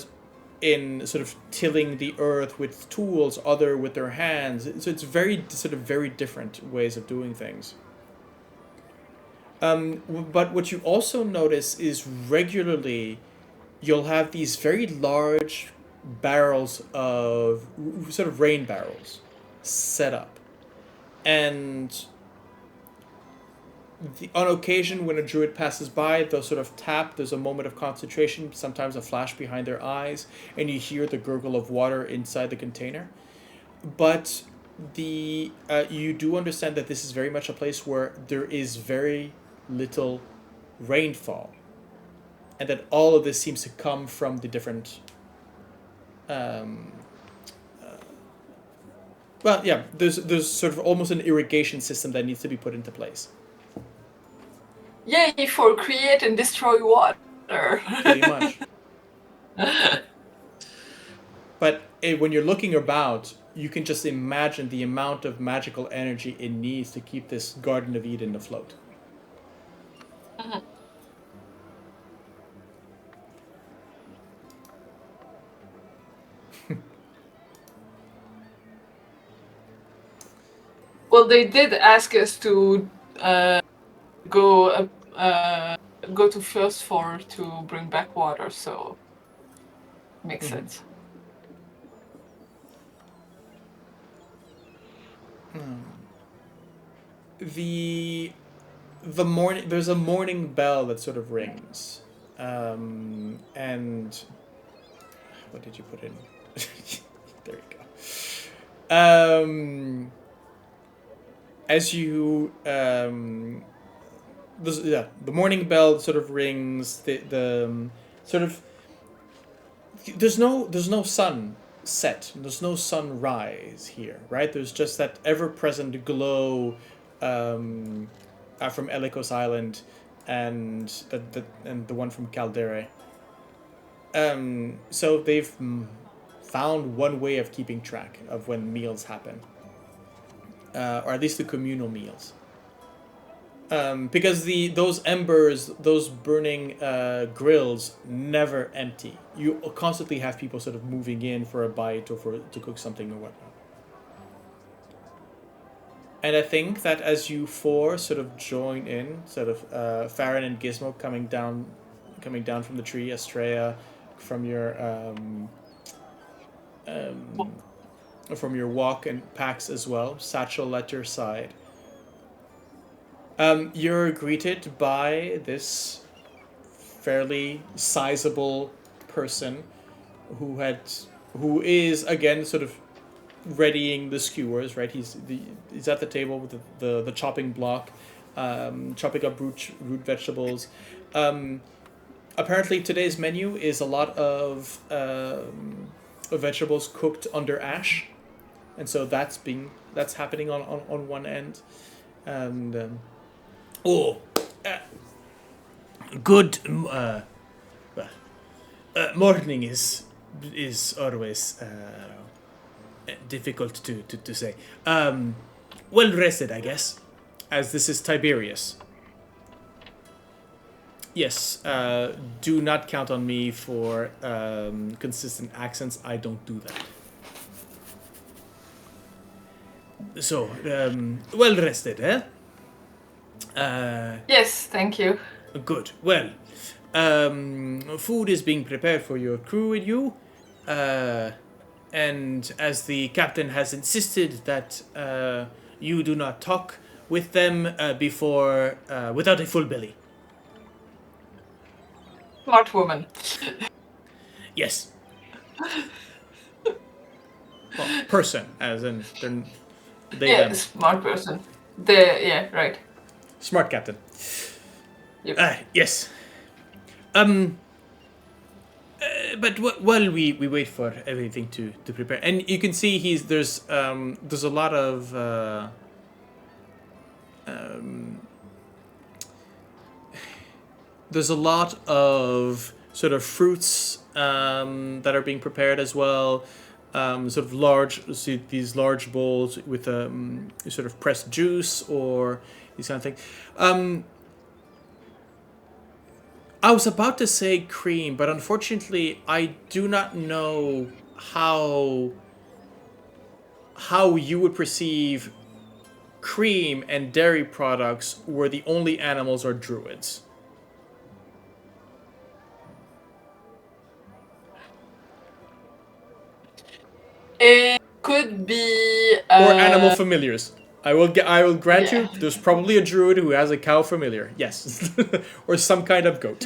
in sort of tilling the earth with tools, other with their hands. So it's very different ways of doing things. But what you also notice is regularly you'll have these very large barrels of sort of rain barrels set up. And on occasion when a druid passes by, they'll sort of tap, there's a moment of concentration, sometimes a flash behind their eyes, and you hear the gurgle of water inside the container. But you do understand that this is very much a place where there is very little rainfall, and that all of this seems to come from the different there's sort of almost an irrigation system that needs to be put into place. Yay for create and destroy water. Pretty much. But when you're looking about, you can just imagine the amount of magical energy it needs to keep this Garden of Eden afloat. Uh-huh. Well, they did ask us to go to first floor to bring back water, so makes sense. the morning there's a morning bell that sort of rings, and what did you put in? There you go. As you the morning bell sort of rings. The sort of there's no sun set. There's no sunrise here, right? There's just that ever-present glow from Elikos Island and the one from Caldera. So they've found one way of keeping track of when meals happen, or at least the communal meals. Because those embers, those burning grills, never empty. You constantly have people sort of moving in for a bite or to cook something or whatnot. And I think that as you four sort of join in, sort of Farron and Gizmo coming down from the tree, Astrea from your walk, and Pax as well, Satchel at your side. You're greeted by this fairly sizable person who is again sort of readying the skewers, right? He's at the table with the chopping block, chopping up root vegetables. Apparently today's menu is a lot of vegetables cooked under ash, and so that's happening on one end, and good morning is always difficult to say. Well rested, I guess, as this is Tiberius. Yes, do not count on me for consistent accents. I don't do that. So, well rested, eh? Yes, thank you. Good. Well, food is being prepared for your crew and you. And as the captain has insisted that you do not talk with them before without a full belly. Smart woman. Yes. Well, person, as in they Yeah, them. smart person. Yeah, right. Smart captain. Yep. Yes. But while we wait for everything to prepare, and you can see there's a lot of sort of fruits that are being prepared as well. Sort of these large bowls with sort of pressed juice or these kind of things. I was about to say cream, but unfortunately, I do not know how you would perceive cream and dairy products where the only animals are druids. It could be Or animal familiars. I will grant you. There's probably a druid who has a cow familiar. Yes, or some kind of goat.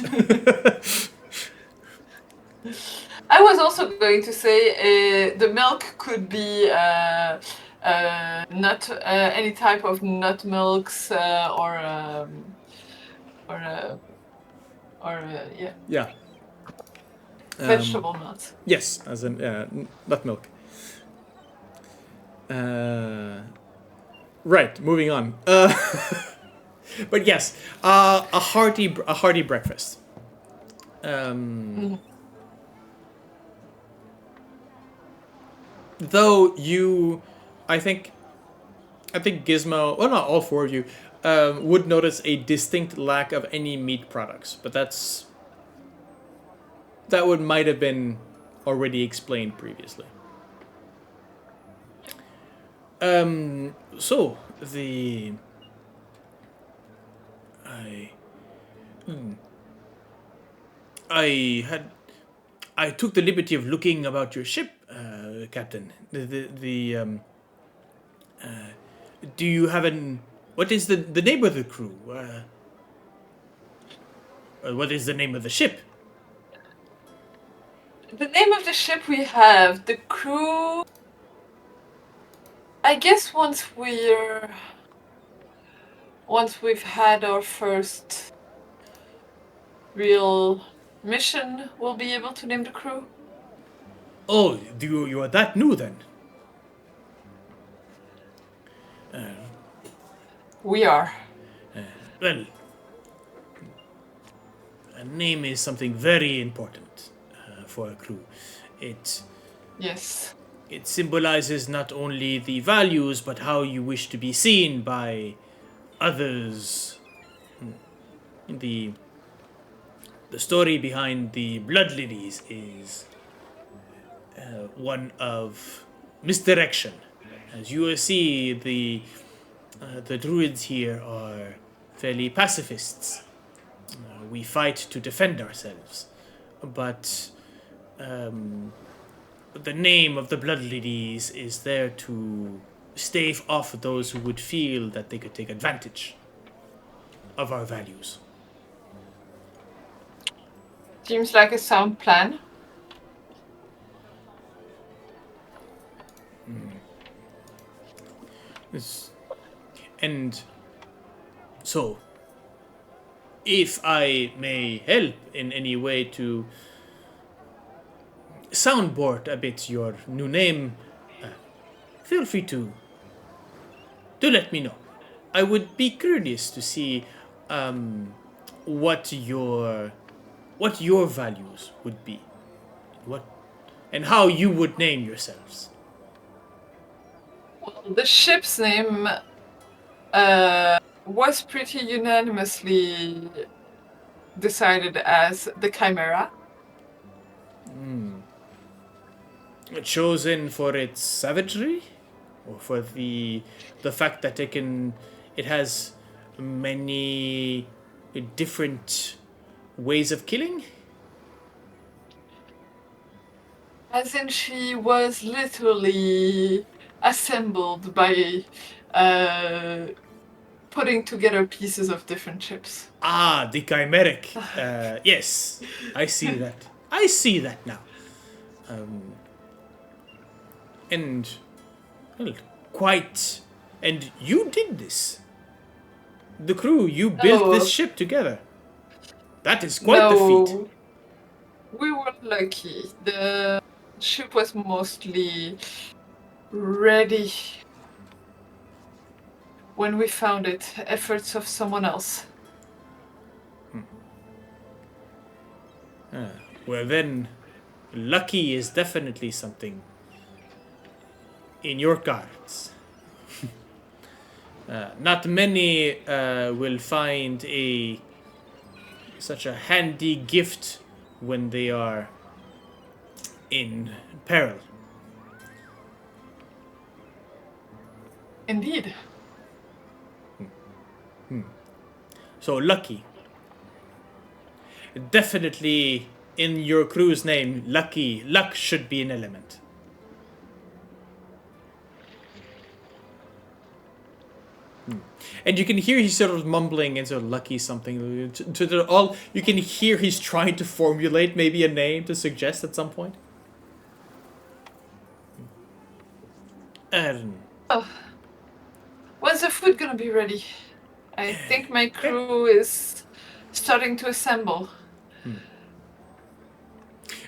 I was also going to say the milk could be nut, any type of nut milks or Yeah. Vegetable nuts. Yes, as in nut milk. Right, moving on. But yes, a hearty breakfast. Though I think Gizmo, well, not all four of you, would notice a distinct lack of any meat products, but that might have been already explained previously. So I took the liberty of looking about your ship, Captain. Do you have what is the name of the crew? What is the name of the ship? The name of the ship we have, the crew. I guess once we've had our first real mission, we'll be able to name the crew. Oh, you are that new then? We are. Well, a name is something very important for a crew. Yes. It symbolizes not only the values, but how you wish to be seen by others. The story behind the Blood Lilies is one of misdirection. As you will see, the druids here are fairly pacifists. We fight to defend ourselves, but the name of the Blood Lilies is there to stave off those who would feel that they could take advantage of our values. Seems like a sound plan. And so, if I may help in any way to soundboard a bit your new name, feel free to let me know. I would be curious to see what your values would be, and how you would name yourselves. Well, the ship's name was pretty unanimously decided as the Chimera. Chosen for its savagery, or for the fact that it has many different ways of killing. As in, she was literally assembled by putting together pieces of different ships. Ah, the chimeric. Yes, I see that. I see that now. And well, quite. And you did this. The crew, you built this ship together. That is quite the feat. We were lucky. The ship was mostly ready when we found it. Efforts of someone else. Well then, lucky is definitely something in your cards. Not many will find such a handy gift when they are in peril. Indeed. So lucky. Definitely in your crew's name, luck should be an element. And you can hear he's sort of mumbling and sort of lucky something. You can hear he's trying to formulate maybe a name to suggest at some point. When's the food gonna be ready? I think my crew is starting to assemble.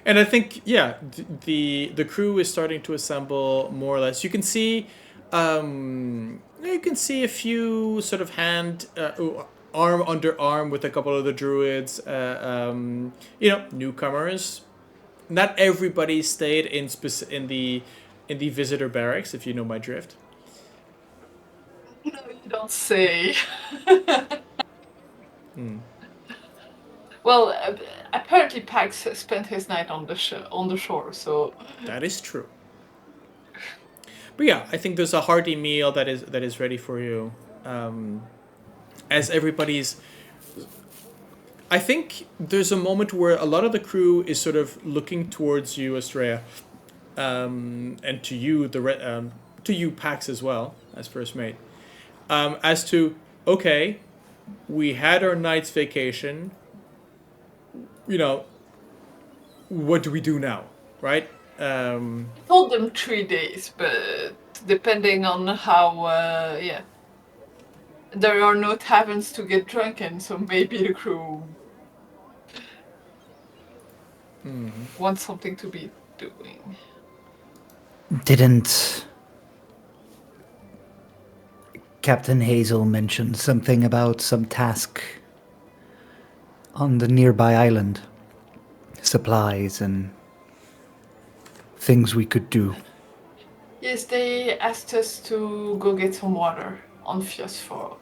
And I think, yeah, the crew is starting to assemble more or less. You can see a few sort of arm under arm with a couple of the druids, newcomers. Not everybody stayed in the visitor barracks, if you know my drift. No, you don't say. Well, apparently Pax spent his night on the shore, so... That is true. But yeah, I think there's a hearty meal that is ready for you. As everybody's... I think there's a moment where a lot of the crew is sort of looking towards you, Astrea, and to you, Pax, as well, as first mate. as to, okay, we had our night's vacation. You know, what do we do now, right? I told them 3 days, but depending on how, there are no taverns to get drunk in, so maybe the crew wants something to be doing. Didn't Captain Hazel mention something about some task on the nearby island? Supplies and things we could do. Yes, they asked us to go get some water on Phosphor.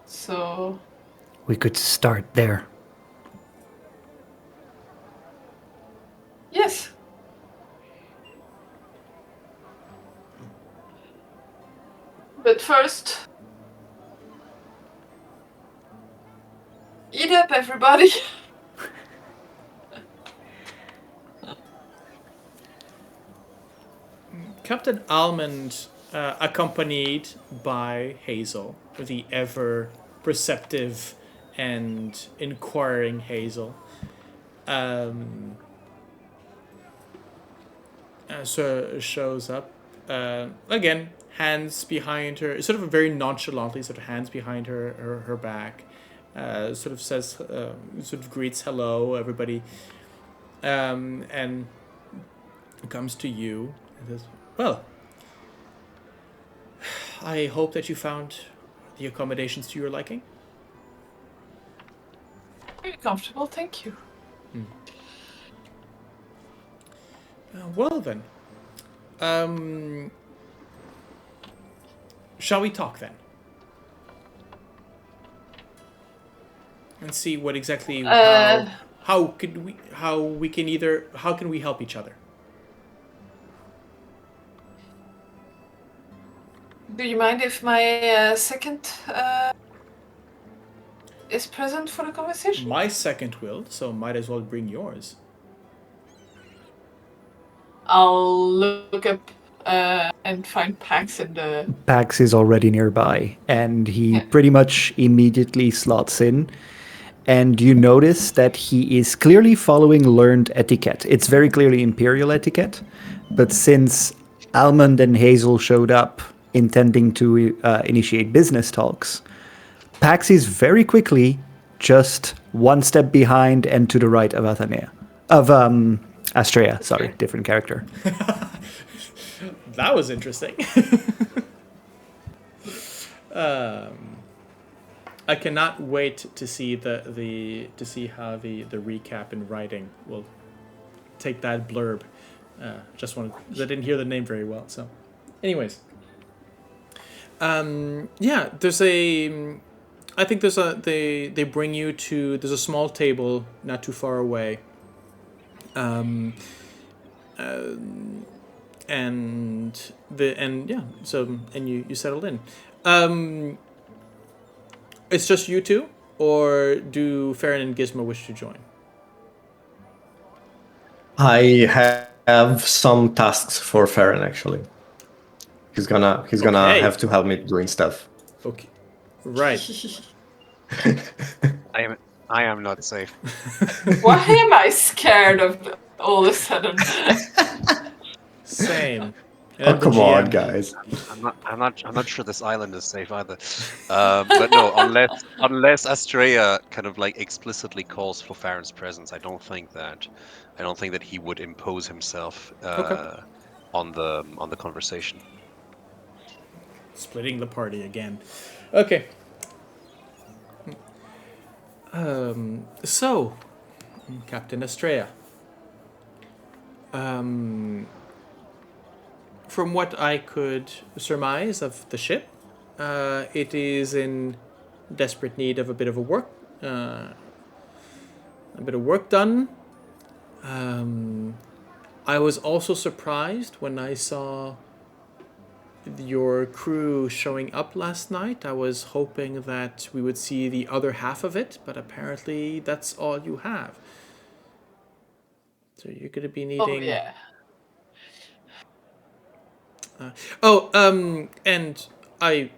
So, We could start there. yes. But first, eat up, everybody. Captain Almond, accompanied by Hazel, the ever perceptive and inquiring Hazel, so shows up. Again, hands behind her, sort of very nonchalantly, sort of hands behind her back. Sort of says, sort of greets hello, everybody, and comes to you and says, well, I hope that you found the accommodations to your liking. Very comfortable, thank you. Well then, shall we talk then? And see what exactly how can we help each other? Do you mind if my second is present for the conversation? My second will, so might as well bring yours. I'll look up and find Pax in the... Pax is already nearby, and he pretty much immediately slots in. And you notice that he is clearly following learned etiquette. It's very clearly Imperial etiquette, but since Almond and Hazel showed up intending to initiate business talks, Pax is very quickly just one step behind and to the right of Astrea. Sorry, different character. That was interesting. I cannot wait to see how the recap in writing will take that blurb. Just wanted, I didn't hear the name very well. So, anyways, yeah, there's a. I think there's a they bring you to, there's a small table not too far away. And you settled in. It's just you two, or do Farron and Gizmo wish to join? I have some tasks for Farron actually. He's gonna Okay. have to help me doing stuff. Okay, right. I am not safe. Why am I scared of all of a sudden? Same. Oh, And the come on, GM. guys. I'm not sure this island is safe either. But no, unless Astrea kind of like explicitly calls for Farron's presence, I don't think that he would impose himself Okay. on the conversation. Splitting the party again. Okay. So, Captain Astrea. From what I could surmise of the ship, it is in desperate need of a bit of work done. I was also surprised when I saw your crew showing up last night. I was hoping that we would see the other half of it, but apparently that's all you have. So you're going to be needing... Oh, yeah. And I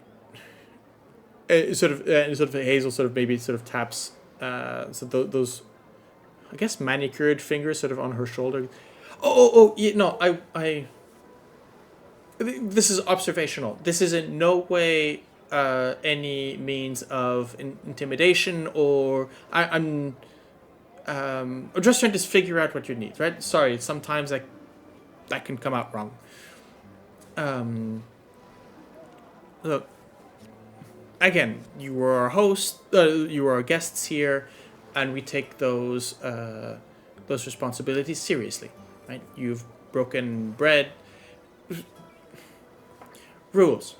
sort of Hazel sort of maybe sort of taps those, I guess, manicured fingers sort of on her shoulder. Oh, yeah, no, this is observational. This is in no way any means of intimidation, or I'm just trying to figure out what you need, right? Sorry, sometimes that can come out wrong. Look, again, you are our host. You are our guests here, and we take those responsibilities seriously, right? You've broken bread. Rules,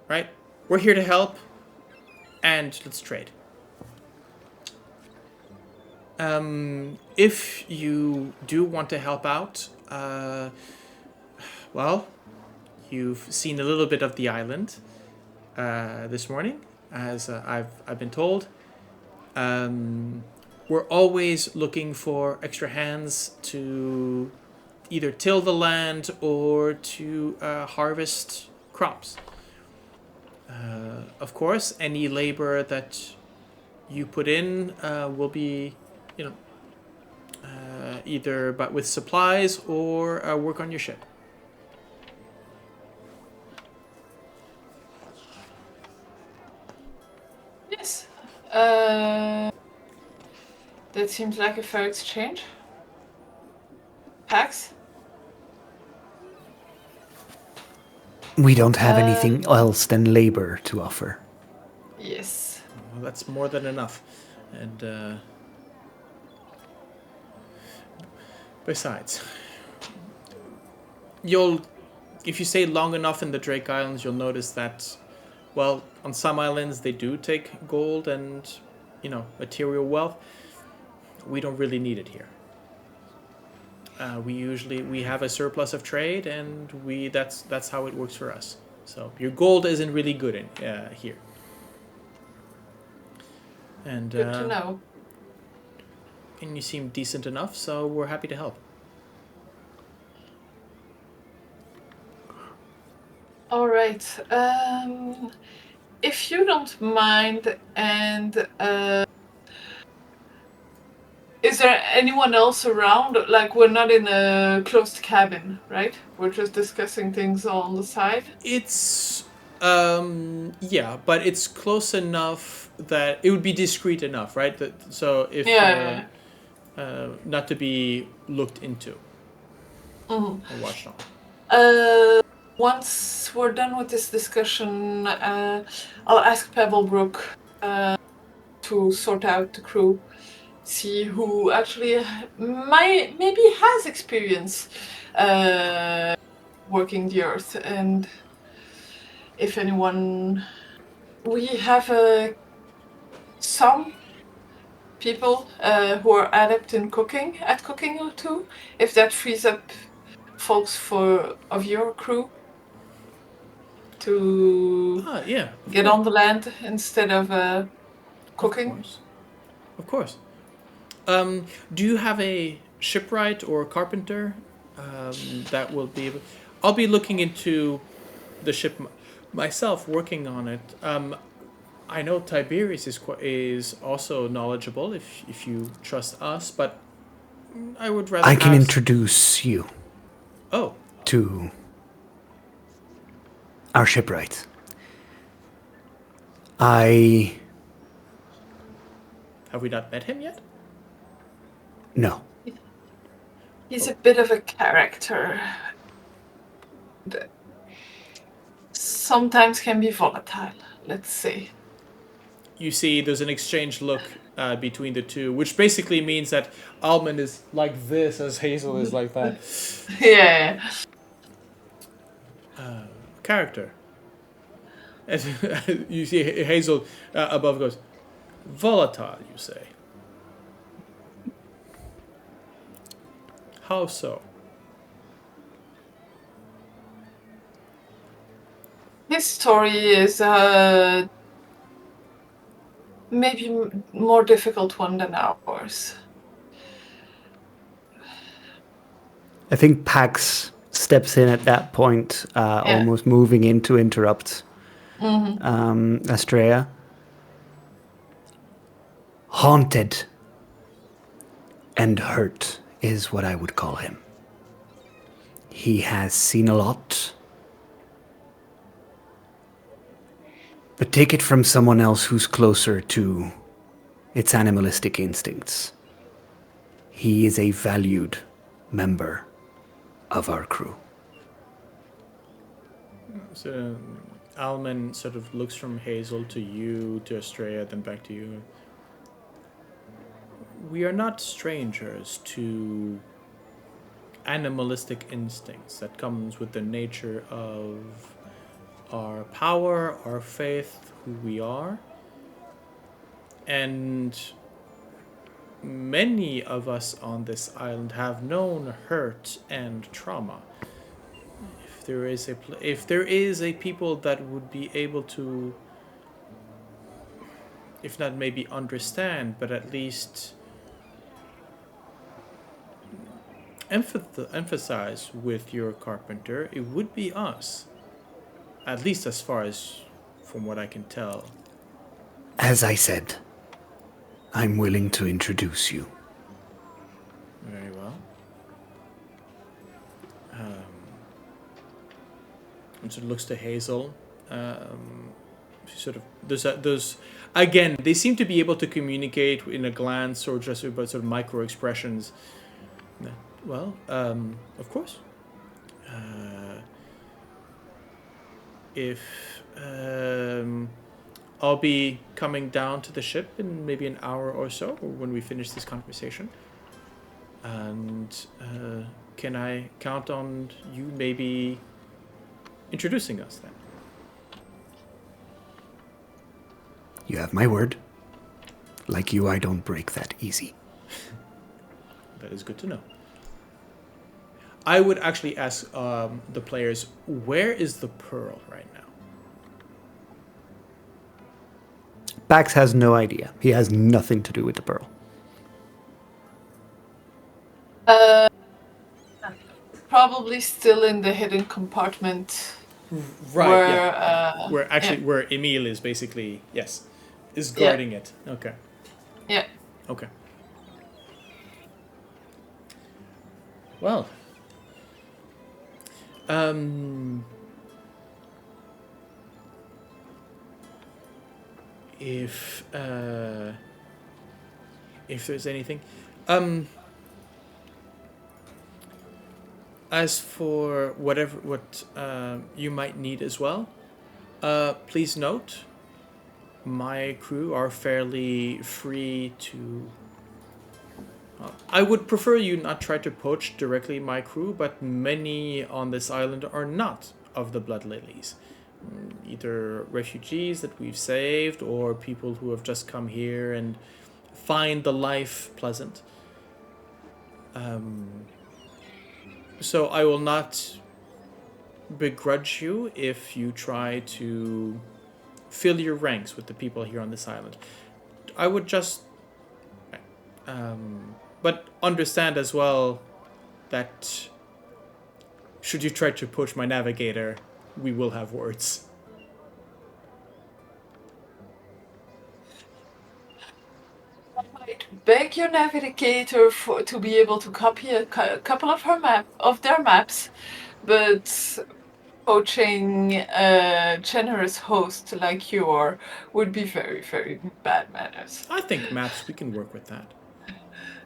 right? We're here to help, and let's trade. If you do want to help out, well, you've seen a little bit of the island this morning, as I've been told. We're always looking for extra hands to either till the land or to harvest crops. Of course, any labor that you put in will be, either but with supplies or work on your ship. Yes. That seems like a fair exchange. Pax? We don't have anything else than labor to offer. Yes. Well, that's more than enough. And besides, if you stay long enough in the Drake Islands, you'll notice that, well, on some islands they do take gold and, material wealth. We don't really need it here. We have a surplus of trade, and that's how it works for us. So your gold isn't really good in here. And Good to know. And you seem decent enough, so we're happy to help. All right. If you don't mind, and is there anyone else around? Like, we're not in a closed cabin, right? We're just discussing things on the side. It's yeah, but it's close enough that it would be discreet enough, right? So if not to be looked into or watched on. Once we're done with this discussion, I'll ask Pebblebrook to sort out the crew, see who actually maybe has experience working the earth, and if anyone. We have some people who are adept in cooking too. If that frees up folks of your crew to get on the land instead of cooking. Of course. Do you have a shipwright or a carpenter that will be able... I'll be looking into the ship myself, working on it. I know Tiberius is also knowledgeable if you trust us, but I would rather I can introduce you to our shipwright. Have we not met him yet? No. He's a bit of a character. Sometimes can be volatile, let's say. You see, there's an exchange look between the two, which basically means that Almond is like this as Hazel is like that. Yeah. Character. As you see Hazel above goes, volatile, you say. How so? His story is maybe more difficult one than ours. I think Pax steps in at that point, almost moving in to interrupt Astrea. Haunted and hurt is what I would call him. He has seen a lot. But take it from someone else who's closer to its animalistic instincts. He is a valued member of our crew. So Alman sort of looks from Hazel to you, to Astrea, then back to you. We are not strangers to animalistic instincts that comes with the nature of our power, our faith, who we are. And many of us on this island have known hurt and trauma. If there is a people that would be able to, if not maybe understand, but at least emphasize with your carpenter, it would be us. At least as far as from what I can tell. As I said, I'm willing to introduce you. Very well. And sort of looks to Hazel. She sort of there's again, they seem to be able to communicate in a glance or just about sort of micro expressions. Well, of course. If I'll be coming down to the ship in maybe an hour or so, or when we finish this conversation. And can I count on you maybe introducing us then? You have my word. Like you, I don't break that easy. That is good to know. I would actually ask the players, where is the pearl right now? Bax has no idea. He has nothing to do with the pearl. Probably still in the hidden compartment. Right, where, where Emil is basically, is guarding it. Okay. Yeah. Okay. Well. If there's anything, as for what you might need as well, please note, my crew are fairly free to. I would prefer you not try to poach directly my crew, but many on this island are not of the Blood Lilies. Either refugees that we've saved or people who have just come here and find the life pleasant. So I will not begrudge you if you try to fill your ranks with the people here on this island. I would just... but understand as well that should you try to push my navigator, we will have words. I might beg your navigator to be able to copy a couple of their maps, but poaching a generous host like you are would be very, very bad manners. I think maps, we can work with that.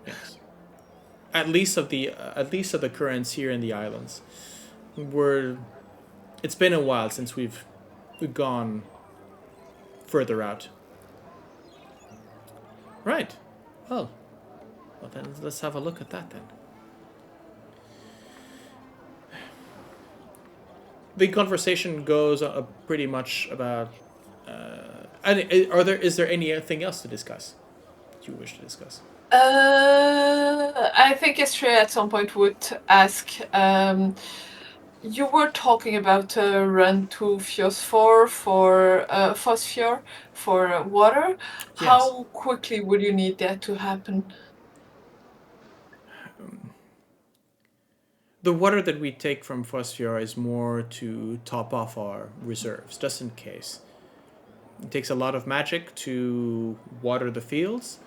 Yes. At least of the currents here in the islands. It's been a while since we've gone further out. Right. Well then let's have a look at that then. The conversation goes pretty much about. Is there anything else to discuss that you wish to discuss? I think Astrea at some point would ask. You were talking about a run to Phosphor for water. Yes. How quickly would you need that to happen? the water that we take from Phosphor is more to top off our reserves, just in case. It takes a lot of magic to water the fields,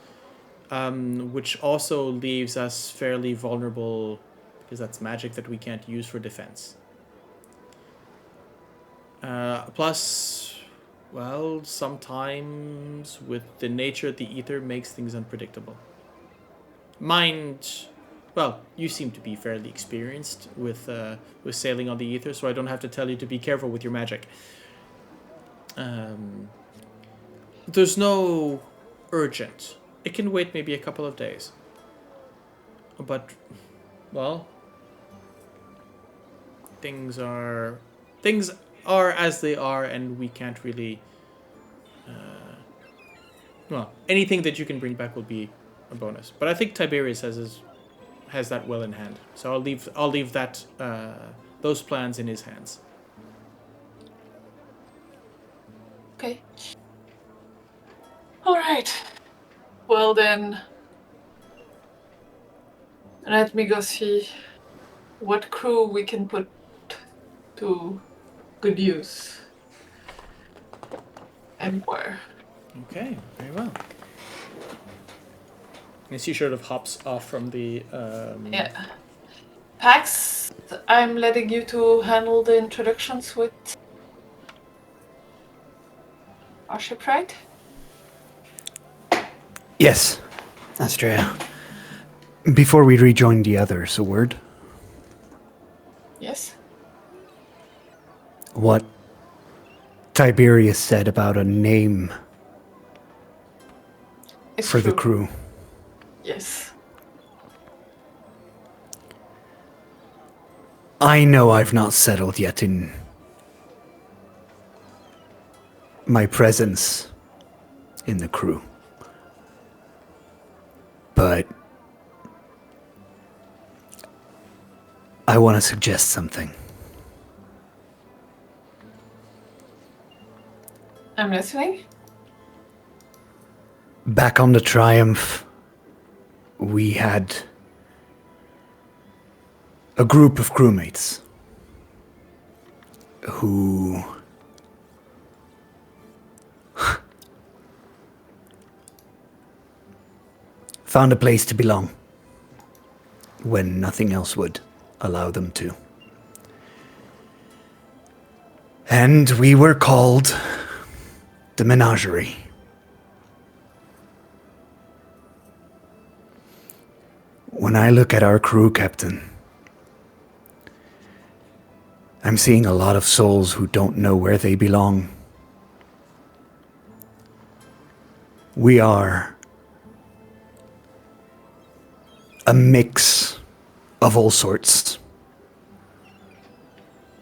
which also leaves us fairly vulnerable because that's magic that we can't use for defense. Plus, well, sometimes with the nature of the ether makes things unpredictable. Well, you seem to be fairly experienced with sailing on the ether, so I don't have to tell you to be careful with your magic. There's no urgent. It can wait maybe a couple of days. But, well, things are as they are, and we can't really. Well, anything that you can bring back will be a bonus. But I think Tiberius has that well in hand. So I'll leave that those plans in his hands. Okay. All right. Well then, let me go see what crew we can put to good use and where. Okay, very well. And she sort of hops off from the. Yeah. Pax, I'm letting you to handle the introductions with our shipwright. Yes, Astrea. Before we rejoin the others, a word. Yes. What Tiberius said about a name It's for true. the crew. Yes. I know I've not settled yet in my presence in the crew. But I want to suggest something. I'm listening. Back on the Triumph, we had a group of crewmates who found a place to belong when nothing else would allow them to. And we were called the Menagerie. When I look at our crew, Captain, I'm seeing a lot of souls who don't know where they belong. We are a mix of all sorts.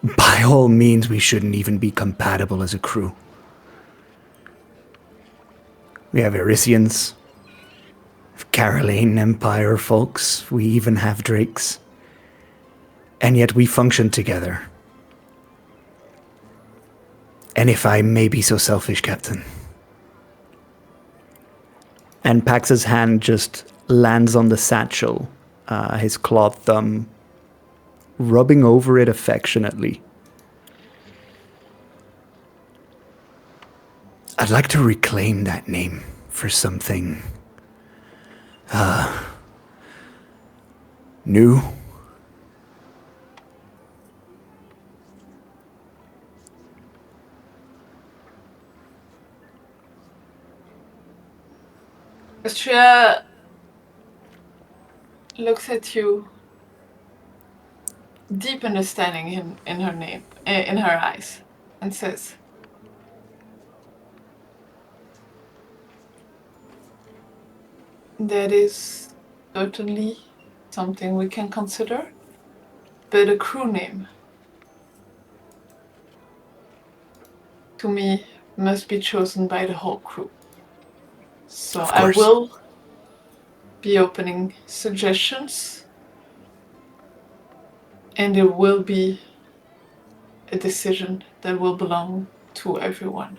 By all means, we shouldn't even be compatible as a crew. We have Erisians, Caroline Empire folks, we even have Drakes. And yet we function together. And if I may be so selfish, Captain. And Pax's hand just lands on the satchel, his clawed thumb rubbing over it affectionately. I'd like to reclaim that name for something new. Astrea looks at you, deep understanding in her eyes, and says, "That is certainly something we can consider, but a crew name, to me, must be chosen by the whole crew. So I will be opening suggestions, and it will be a decision that will belong to everyone,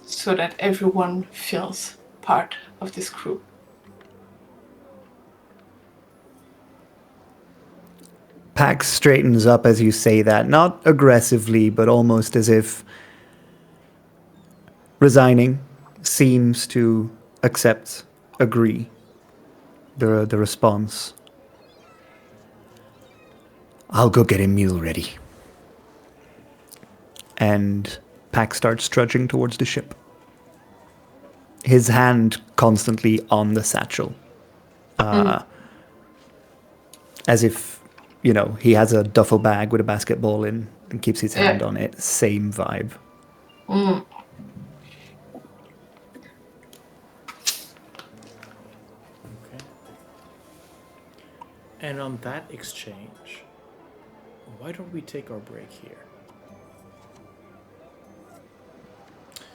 so that everyone feels part of this crew." Pax straightens up as you say that, not aggressively, but almost as if resigning, seems to accept, agree the response. I'll go get a meal ready. And Pax starts trudging towards the ship. His hand constantly on the satchel. As if, he has a duffel bag with a basketball in and keeps his hand on it. Same vibe. Mm. Okay. And on that exchange, why don't we take our break here?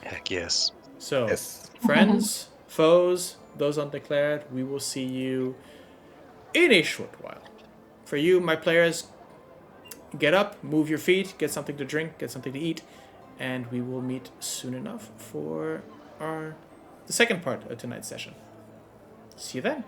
Heck yes. So, Yes. friends, foes, those undeclared, we will see you in a short while. For you, my players, get up, move your feet, get something to drink, get something to eat, and we will meet soon enough for the second part of tonight's session. See you then.